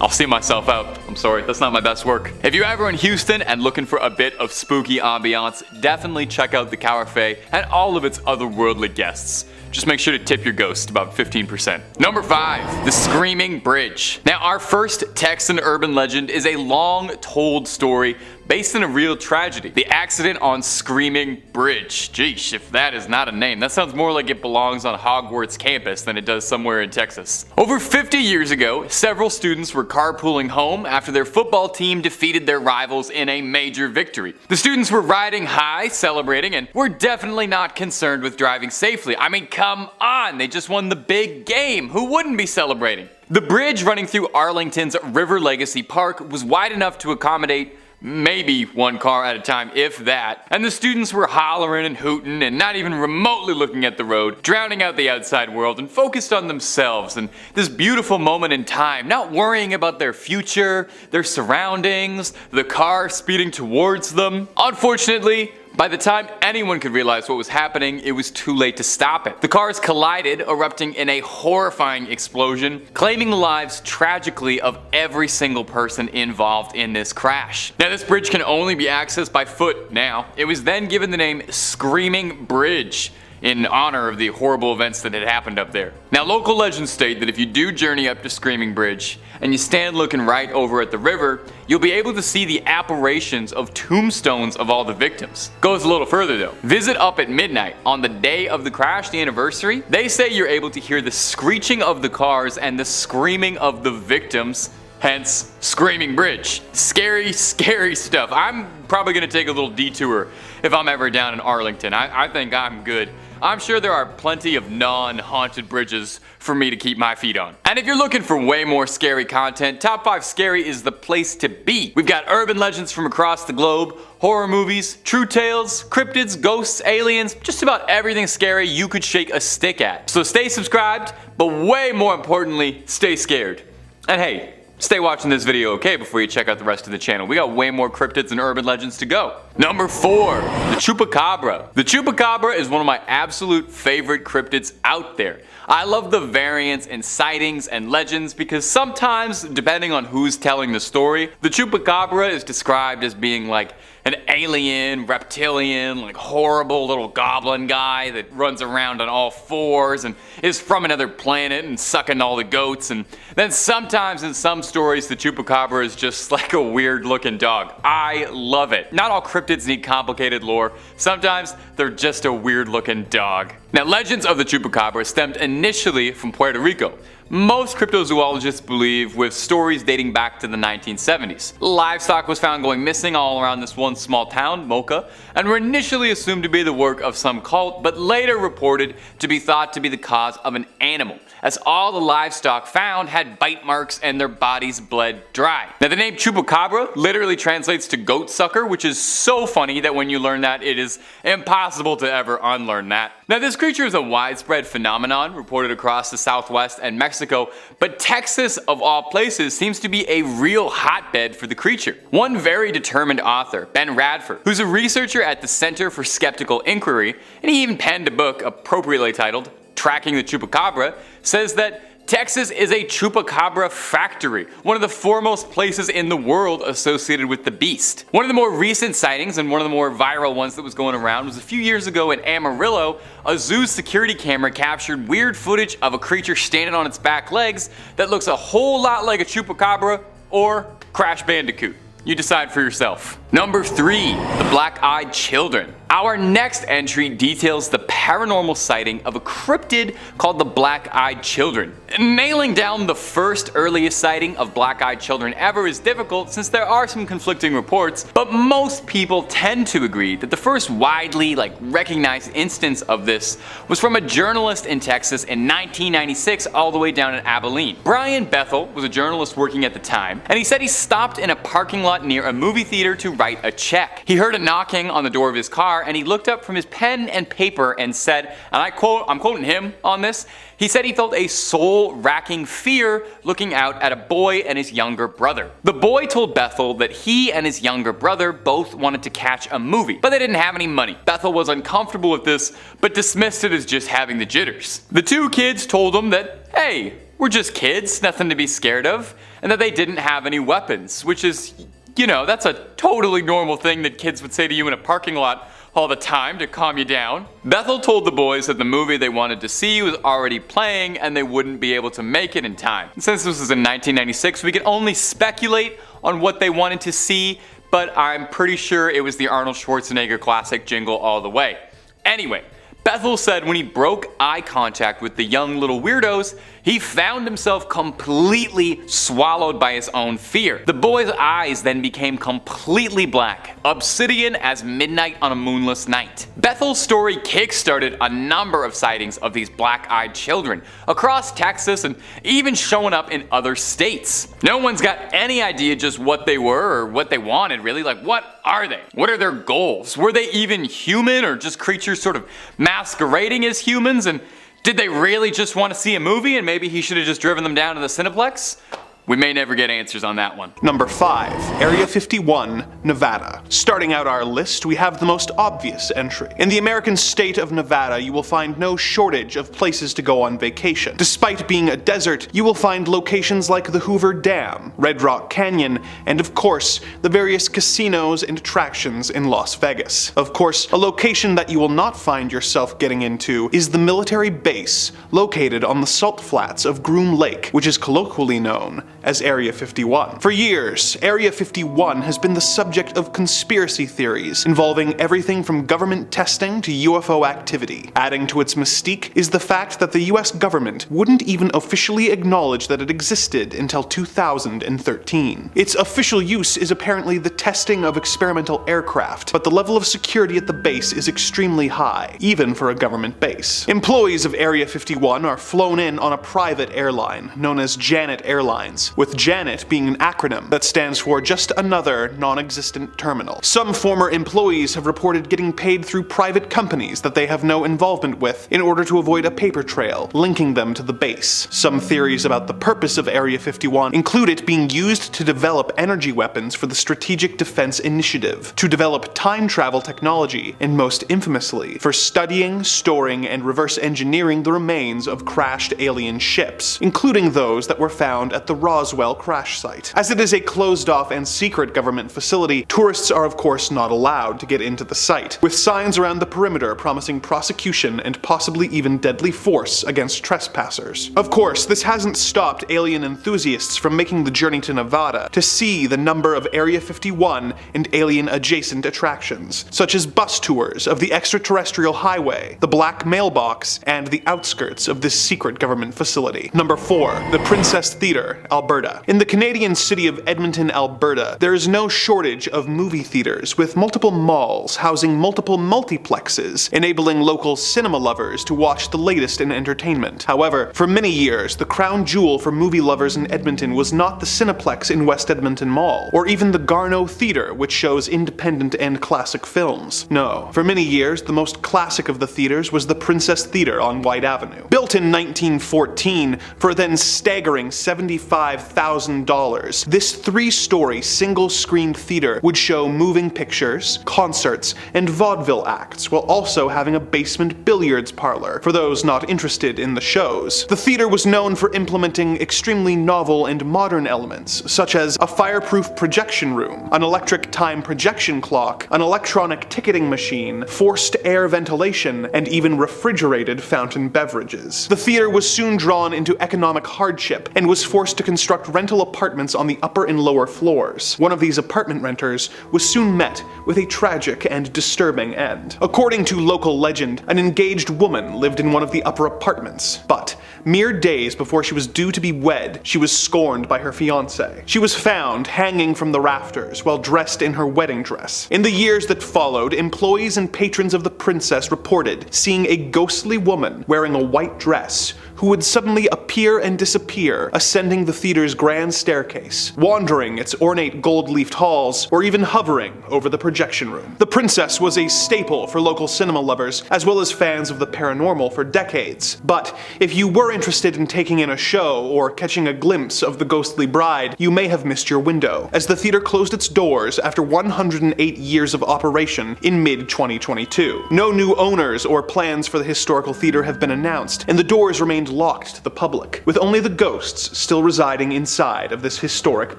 I'll see myself out. I'm sorry, that's not my best work. If you're ever in Houston and looking for a bit of spooky ambiance, definitely check out the Carafe and all of its otherworldly guests. Just make sure to tip your ghost about 15%. Number 5. The Screaming Bridge. Now, our first Texan urban legend is a long-told story based on a real tragedy, the accident on Screaming Bridge. Geesh, if that is not a name, that sounds more like it belongs on Hogwarts campus than it does somewhere in Texas. Over 50 years ago, several students were carpooling home after their football team defeated their rivals in a major victory. The students were riding high, celebrating, and were definitely not concerned with driving safely. I mean, come on, they just won the big game. Who wouldn't be celebrating? The bridge running through Arlington's River Legacy Park was wide enough to accommodate maybe one car at a time, if that, and the students were hollering and hooting and not even remotely looking at the road, drowning out the outside world and focused on themselves and this beautiful moment in time, not worrying about their future, their surroundings, the car speeding towards them. Unfortunately, by the time anyone could realize what was happening, it was too late to stop it. The cars collided, erupting in a horrifying explosion, claiming the lives tragically of every single person involved in this crash. Now, this bridge can only be accessed by foot now. It was then given the name Screaming Bridge in honor of the horrible events that had happened up there. Now, local legends state that if you do journey up to Screaming Bridge and you stand looking right over at the river, you'll be able to see the apparitions of tombstones of all the victims. Goes a little further though. Visit up at midnight on the day of the crash, the anniversary. They say you're able to hear the screeching of the cars and the screaming of the victims. Hence, Screaming Bridge. Scary, scary stuff. I'm probably gonna take a little detour if I'm ever down in Arlington. I think I'm good. I'm sure there are plenty of non-haunted bridges for me to keep my feet on. And if you're looking for way more scary content, Top 5 Scary is the place to be. We've got urban legends from across the globe, horror movies, true tales, cryptids, ghosts, aliens, just about everything scary you could shake a stick at. So stay subscribed, but way more importantly, stay scared. And hey, stay watching this video, okay, before you check out the rest of the channel. We got way more cryptids and urban legends to go. Number 4, the Chupacabra. The Chupacabra is one of my absolute favorite cryptids out there. I love the variants in sightings and legends because sometimes, depending on who's telling the story, the Chupacabra is described as being like an alien, reptilian, like horrible little goblin guy that runs around on all fours and is from another planet and sucking all the goats. And then sometimes in some stories the Chupacabra is just like a weird looking dog. I love it. Not all cryptids need complicated lore. Sometimes they're just a weird looking dog. Now, legends of the Chupacabra stemmed initially from Puerto Rico. Most cryptozoologists believe with stories dating back to the 1970s. Livestock was found going missing all around this one small town, Mocha, and were initially assumed to be the work of some cult, but later reported to be thought to be the cause of an animal, as all the livestock found had bite marks and their bodies bled dry. Now, the name Chupacabra literally translates to goat sucker, which is so funny that when you learn that, it is impossible to ever unlearn that. Now, this creature is a widespread phenomenon reported across the Southwest and Mexico, but Texas, of all places, seems to be a real hotbed for the creature. One very determined author, Ben Radford, who's a researcher at the Center for Skeptical Inquiry, and he even penned a book appropriately titled Tracking the Chupacabra, says that Texas is a Chupacabra factory, one of the foremost places in the world associated with the beast. One of the more recent sightings, and one of the more viral ones that was going around, was a few years ago in Amarillo. A zoo's security camera captured weird footage of a creature standing on its back legs that looks a whole lot like a Chupacabra or Crash Bandicoot. You decide for yourself. Number 3, the Black-Eyed Children. Our next entry details the paranormal sighting of a cryptid called the Black-Eyed Children. Nailing down the first earliest sighting of Black-Eyed Children ever is difficult since there are some conflicting reports, but most people tend to agree that the first widely recognized instance of this was from a journalist in Texas in 1996 all the way down in Abilene. Brian Bethel was a journalist working at the time, and he said he stopped in a parking lot near a movie theater to write a check. He heard a knocking on the door of his car and he looked up from his pen and paper and said, and I quote, I'm quoting him on this, he said he felt a soul-racking fear looking out at a boy and his younger brother. The boy told Bethel that he and his younger brother both wanted to catch a movie, but they didn't have any money. Bethel was uncomfortable with this, but dismissed it as just having the jitters. The two kids told him that, hey, we're just kids, nothing to be scared of, and that they didn't have any weapons, which is, you know, that's a totally normal thing that kids would say to you in a parking lot all the time to calm you down. Bethel told the boys that the movie they wanted to see was already playing and they wouldn't be able to make it in time. And since this was in 1996, we can only speculate on what they wanted to see but I'm pretty sure it was the Arnold Schwarzenegger classic Jingle All the Way. Anyway, Bethel said when he broke eye contact with the young little weirdos, he found himself completely swallowed by his own fear. The boy's eyes then became completely black, obsidian as midnight on a moonless night. Bethel's story kickstarted a number of sightings of these black-eyed children across Texas and even showing up in other states. No one's got any idea just what they were or what they wanted really. Like, what are they? What are their goals? Were they even human or just creatures sort of masquerading as humans? And did they really just want to see a movie and maybe he should have just driven them down to the Cineplex? We may never get answers on that one. Number 5. Area 51, Nevada. Starting out our list, we have the most obvious entry. In the American state of Nevada, you will find no shortage of places to go on vacation. Despite being a desert, you will find locations like the Hoover Dam, Red Rock Canyon, and of course, the various casinos and attractions in Las Vegas. Of course, a location that you will not find yourself getting into is the military base located on the salt flats of Groom Lake, which is colloquially known as Area 51. For years, Area 51 has been the subject of conspiracy theories involving everything from government testing to UFO activity. Adding to its mystique is the fact that the US government wouldn't even officially acknowledge that it existed until 2013. Its official use is apparently the testing of experimental aircraft, but the level of security at the base is extremely high, even for a government base. Employees of Area 51 are flown in on a private airline known as Janet Airlines, with Janet being an acronym that stands for just another non-existent terminal. Some former employees have reported getting paid through private companies that they have no involvement with in order to avoid a paper trail linking them to the base. Some theories about the purpose of Area 51 include it being used to develop energy weapons for the Strategic Defense Initiative, to develop time travel technology, and most infamously, for studying, storing, and reverse engineering the remains of crashed alien ships, including those that were found at the Roswell crash site. As it is a closed-off and secret government facility, tourists are of course not allowed to get into the site, with signs around the perimeter promising prosecution and possibly even deadly force against trespassers. Of course, this hasn't stopped alien enthusiasts from making the journey to Nevada to see the number of Area 51 and alien-adjacent attractions, such as bus tours of the extraterrestrial highway, the Black Mailbox, and the outskirts of this secret government facility. Number 4. The Princess Theater, Alberta. In the Canadian city of Edmonton, Alberta, there is no shortage of movie theaters, with multiple malls housing multiple multiplexes, enabling local cinema lovers to watch the latest in entertainment. However, for many years, the crown jewel for movie lovers in Edmonton was not the Cineplex in West Edmonton Mall, or even the Garneau Theater, which shows independent and classic films. No, for many years, the most classic of the theaters was the Princess Theater on White Avenue. Built in 1914 for a then staggering $75,000, this 3-story single-screen theater would show moving pictures, concerts, and vaudeville acts, while also having a basement billiards parlor for those not interested in the shows. The theater was known for implementing extremely novel and modern elements, such as a fireproof projection room, an electric time projection clock, an electronic ticketing machine, forced air ventilation, and even refrigerated fountain beverages. The theater was soon drawn into economic hardship and was forced to construct rental apartments on the upper and lower floors. One of these apartment renters was soon met with a tragic and disturbing end. According to local legend, an engaged woman lived in one of the upper apartments, but mere days before she was due to be wed, she was scorned by her fiancé. She was found hanging from the rafters while dressed in her wedding dress. In the years that followed, employees and patrons of the princess reported seeing a ghostly woman wearing a white dress who would suddenly appear and disappear, ascending the theater's grand staircase, wandering its ornate gold-leafed halls, or even hovering over the projection room. The princess was a staple for local cinema lovers, as well as fans of the paranormal for decades. But if you were interested in taking in a show or catching a glimpse of the ghostly bride, you may have missed your window, as the theater closed its doors after 108 years of operation in mid-2022. No new owners or plans for the historical theater have been announced, and the doors remained locked to the public, with only the ghosts still residing hiding inside of this historic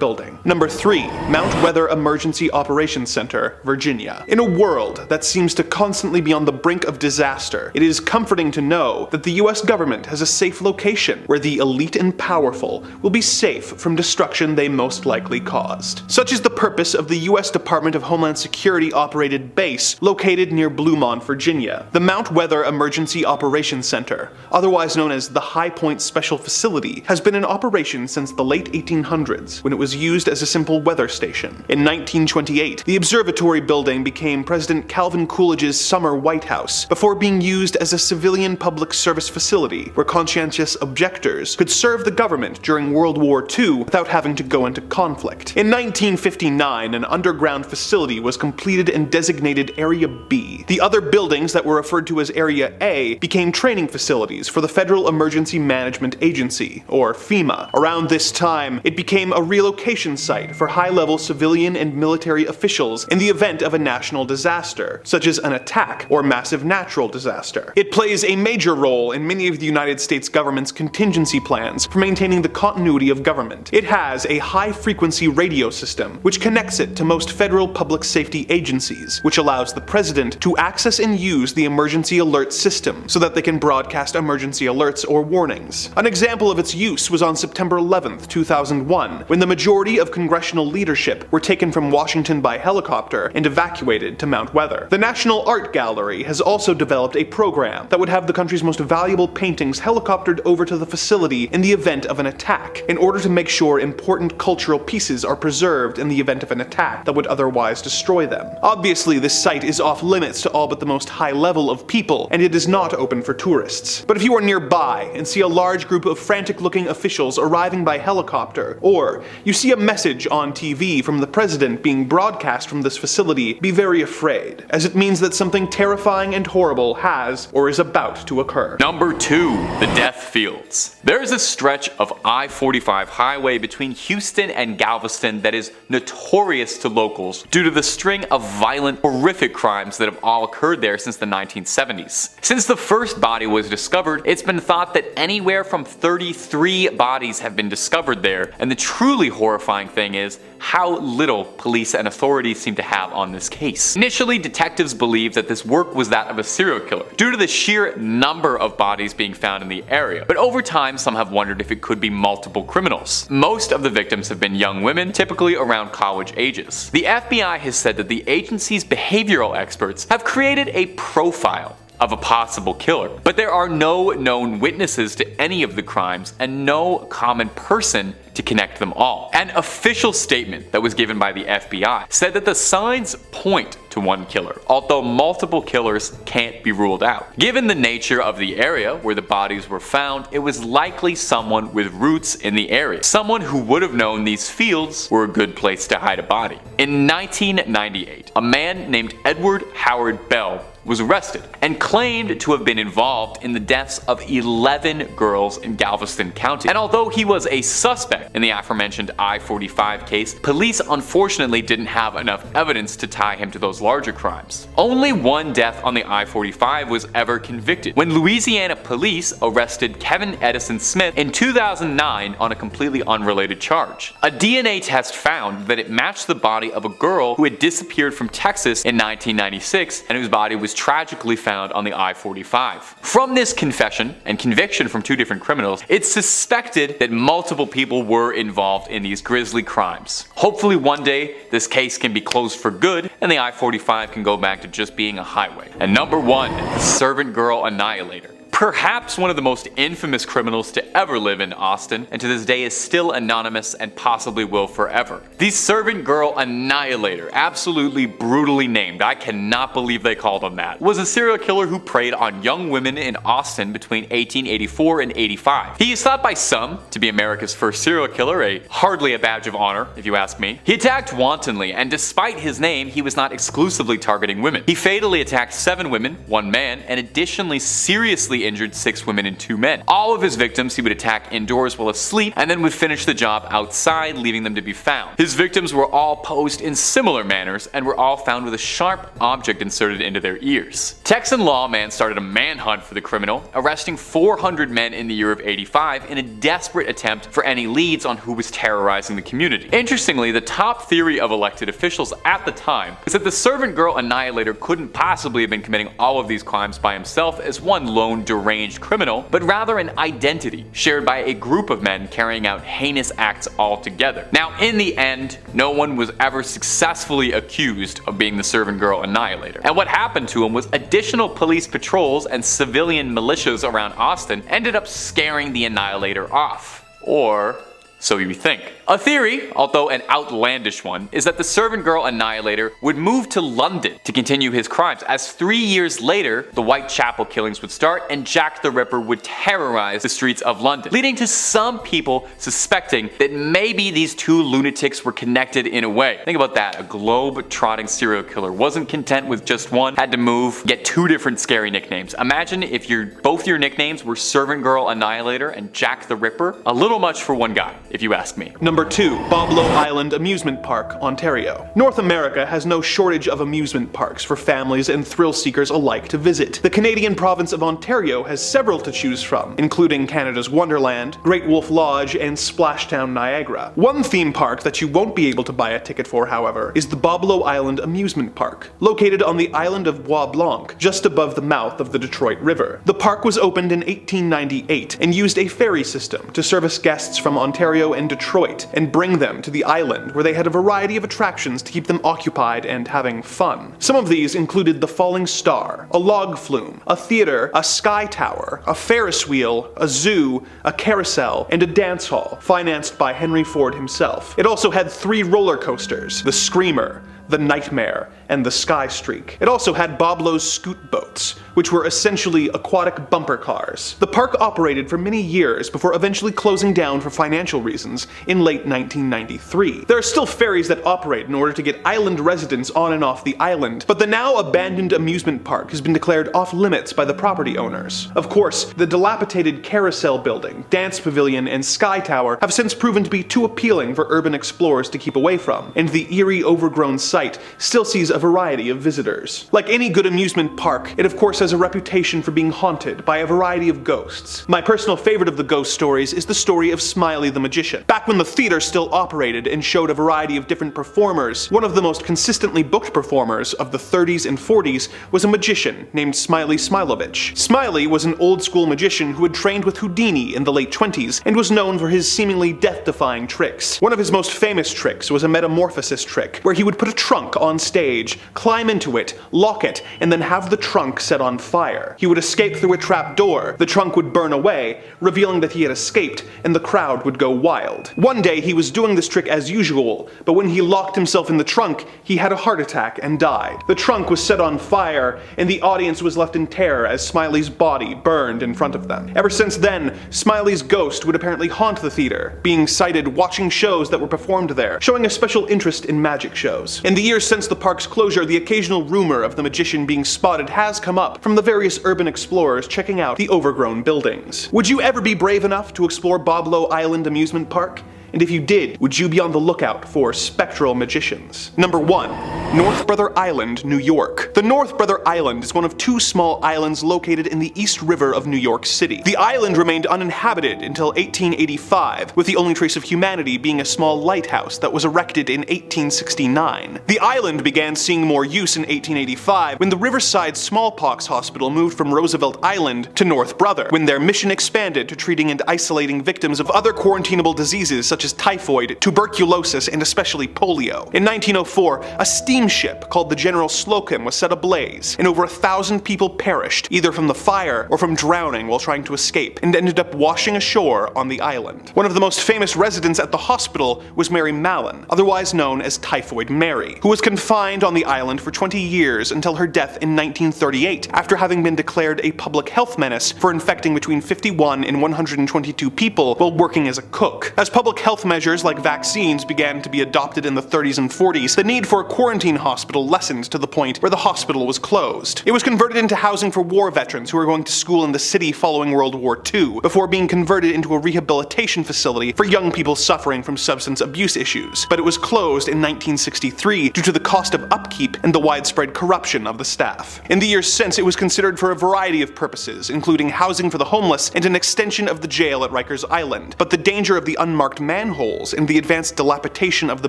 building. Number 3. Mount Weather Emergency Operations Center, Virginia. In a world that seems to constantly be on the brink of disaster, it is comforting to know that the US government has a safe location where the elite and powerful will be safe from destruction they most likely caused. Such is the purpose of the US Department of Homeland Security operated base located near Bluemont, Virginia. The Mount Weather Emergency Operations Center, otherwise known as the High Point Special Facility, has been in operation since the late 1800s, when it was used as a simple weather station. In 1928, the observatory building became President Calvin Coolidge's summer White House, before being used as a civilian public service facility where conscientious objectors could serve the government during World War II without having to go into conflict. In 1959, an underground facility was completed and designated Area B. The other buildings that were referred to as Area A became training facilities for the Federal Emergency Management Agency, or FEMA. Around this time, it became a relocation site for high-level civilian and military officials in the event of a national disaster, such as an attack or massive natural disaster. It plays a major role in many of the United States government's contingency plans for maintaining the continuity of government. It has a high-frequency radio system, which connects it to most federal public safety agencies, which allows the president to access and use the emergency alert system so that they can broadcast emergency alerts or warnings. An example of its use was on September 11th, 2001, when the majority of congressional leadership were taken from Washington by helicopter and evacuated to Mount Weather. The National Art Gallery has also developed a program that would have the country's most valuable paintings helicoptered over to the facility in the event of an attack, in order to make sure important cultural pieces are preserved in the event of an attack that would otherwise destroy them. Obviously, this site is off limits to all but the most high level of people, and it is not open for tourists. But if you are nearby and see a large group of frantic-looking officials arriving by helicopter, or you see a message on TV from the president being broadcast from this facility, be very afraid, as it means that something terrifying and horrible has or is about to occur. Number 2. The Death Fields. There is a stretch of I-45 highway between Houston and Galveston that is notorious to locals due to the string of violent, horrific crimes that have all occurred there since the 1970s. Since the first body was discovered, it's been thought that anywhere from 33 bodies have been discovered there, and the truly horrifying thing is how little police and authorities seem to have on this case. Initially, detectives believed that this work was that of a serial killer, due to the sheer number of bodies being found in the area, but over time some have wondered if it could be multiple criminals. Most of the victims have been young women, typically around college ages. The FBI has said that the agency's behavioral experts have created a profile of a possible killer, but there are no known witnesses to any of the crimes and no common person to connect them all. An official statement that was given by the FBI said that the signs point to one killer, although multiple killers can't be ruled out. Given the nature of the area where the bodies were found, it was likely someone with roots in the area, someone who would have known these fields were a good place to hide a body. In 1998, a man named Edward Howard Bell was arrested and claimed to have been involved in the deaths of 11 girls in Galveston County. And although he was a suspect in the aforementioned I-45 case, police unfortunately didn't have enough evidence to tie him to those larger crimes. Only one death on the I-45 was ever convicted, when Louisiana police arrested Kevin Edison Smith in 2009 on a completely unrelated charge. A DNA test found that it matched the body of a girl who had disappeared from Texas in 1996 and whose body was tragically found on the I-45. From this confession and conviction from two different criminals, it's suspected that multiple people were involved in these grisly crimes. Hopefully one day this case can be closed for good and the I-45 can go back to just being a highway. And number 1, the Servant Girl Annihilator. Perhaps one of the most infamous criminals to ever live in Austin, and to this day is still anonymous and possibly will forever. The Servant Girl Annihilator, absolutely brutally named, I cannot believe they called him that, was a serial killer who preyed on young women in Austin between 1884 and 85. He is thought by some to be America's first serial killer, hardly a badge of honor if you ask me. He attacked wantonly, and despite his name, he was not exclusively targeting women. He fatally attacked 7 women, 1 man, and additionally seriously seriously injured 6 women and 2 men. All of his victims he would attack indoors while asleep and then would finish the job outside, leaving them to be found. His victims were all posed in similar manners and were all found with a sharp object inserted into their ears. Texan lawman started a manhunt for the criminal, arresting 400 men in the year of '85 in a desperate attempt for any leads on who was terrorizing the community. Interestingly, the top theory of elected officials at the time is that the servant girl Annihilator couldn't possibly have been committing all of these crimes by himself as one lone deranged criminal, but rather an identity shared by a group of men carrying out heinous acts all together. Now, in the end, no one was ever successfully accused of being the servant girl Annihilator. And what happened to him was additional police patrols and civilian militias around Austin ended up scaring the Annihilator off. Or so you think. A theory, although an outlandish one, is that the servant girl Annihilator would move to London to continue his crimes, as 3 years later, the Whitechapel killings would start and Jack the Ripper would terrorize the streets of London, leading to some people suspecting that maybe these two lunatics were connected in a way. Think about that, a globe-trotting serial killer wasn't content with just one, had to move, get 2 different scary nicknames. Imagine if both your nicknames were Servant Girl Annihilator and Jack the Ripper. A little much for one guy, if you ask me. Number 2. Boblo Island Amusement Park, Ontario. North America has no shortage of amusement parks for families and thrill seekers alike to visit. The Canadian province of Ontario has several to choose from, including Canada's Wonderland, Great Wolf Lodge, and Splashtown Niagara. One theme park that you won't be able to buy a ticket for, however, is the Boblo Island Amusement Park, located on the island of Bois Blanc, just above the mouth of the Detroit River. The park was opened in 1898 and used a ferry system to service guests from Ontario and Detroit and bring them to the island, where they had a variety of attractions to keep them occupied and having fun. Some of these included the Falling Star, a log flume, a theater, a sky tower, a Ferris wheel, a zoo, a carousel, and a dance hall, financed by Henry Ford himself. It also had 3 roller coasters, the Screamer, the Nightmare, and the Sky Streak. It also had Boblo's scoot boats, which were essentially aquatic bumper cars. The park operated for many years before eventually closing down for financial reasons in late 1993. There are still ferries that operate in order to get island residents on and off the island, but the now abandoned amusement park has been declared off limits by the property owners. Of course, the dilapidated carousel building, dance pavilion, and sky tower have since proven to be too appealing for urban explorers to keep away from, and the eerie overgrown site still sees a variety of visitors. Like any good amusement park, it of course has a reputation for being haunted by a variety of ghosts. My personal favorite of the ghost stories is the story of Smiley the Magician. Back when the theater still operated and showed a variety of different performers, one of the most consistently booked performers of the 30s and 40s was a magician named Smiley Smilovich. Smiley was an old school magician who had trained with Houdini in the late 20s and was known for his seemingly death-defying tricks. One of his most famous tricks was a metamorphosis trick, where he would put a trunk on stage, climb into it, lock it, and then have the trunk set on fire. He would escape through a trap door, the trunk would burn away, revealing that he had escaped, and the crowd would go wild. One day he was doing this trick as usual, but when he locked himself in the trunk, he had a heart attack and died. The trunk was set on fire, and the audience was left in terror as Smiley's body burned in front of them. Ever since then, Smiley's ghost would apparently haunt the theater, being sighted watching shows that were performed there, showing a special interest in magic shows. In the years since the park's closure, the occasional rumor of the magician being spotted has come up from the various urban explorers checking out the overgrown buildings. Would you ever be brave enough to explore Boblo Island Amusement Park? And if you did, would you be on the lookout for spectral magicians? Number 1. North Brother Island, New York. The North Brother Island is one of 2 small islands located in the East River of New York City. The island remained uninhabited until 1885, with the only trace of humanity being a small lighthouse that was erected in 1869. The island began seeing more use in 1885 when the Riverside Smallpox Hospital moved from Roosevelt Island to North Brother, when their mission expanded to treating and isolating victims of other quarantinable diseases such as typhoid, tuberculosis, and especially polio. In 1904, a steamship called the General Slocum was set ablaze, and over 1,000 people perished, either from the fire or from drowning while trying to escape, and ended up washing ashore on the island. One of the most famous residents at the hospital was Mary Mallon, otherwise known as Typhoid Mary, who was confined on the island for 20 years until her death in 1938, after having been declared a public health menace for infecting between 51 and 122 people while working as a cook. As public health health measures like vaccines began to be adopted in the 30s and 40s, the need for a quarantine hospital lessened to the point where the hospital was closed. It was converted into housing for war veterans who were going to school in the city following World War II, before being converted into a rehabilitation facility for young people suffering from substance abuse issues. But it was closed in 1963 due to the cost of upkeep and the widespread corruption of the staff. In the years since, it was considered for a variety of purposes, including housing for the homeless and an extension of the jail at Rikers Island. But the danger of the unmarked manholes and the advanced dilapidation of the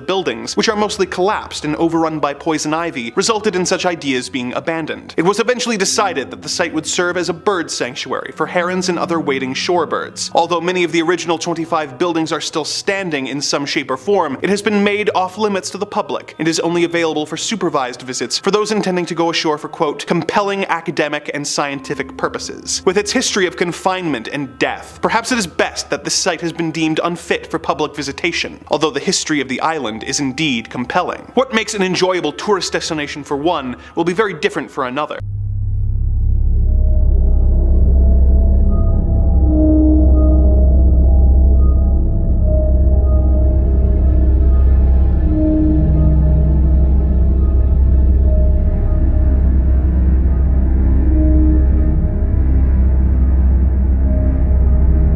buildings, which are mostly collapsed and overrun by poison ivy, resulted in such ideas being abandoned. It was eventually decided that the site would serve as a bird sanctuary for herons and other wading shorebirds. Although many of the original 25 buildings are still standing in some shape or form, it has been made off limits to the public and is only available for supervised visits for those intending to go ashore for, quote, compelling academic and scientific purposes. With its history of confinement and death, perhaps it is best that this site has been deemed unfit for public visitation, although the history of the island is indeed compelling. What makes an enjoyable tourist destination for one will be very different for another.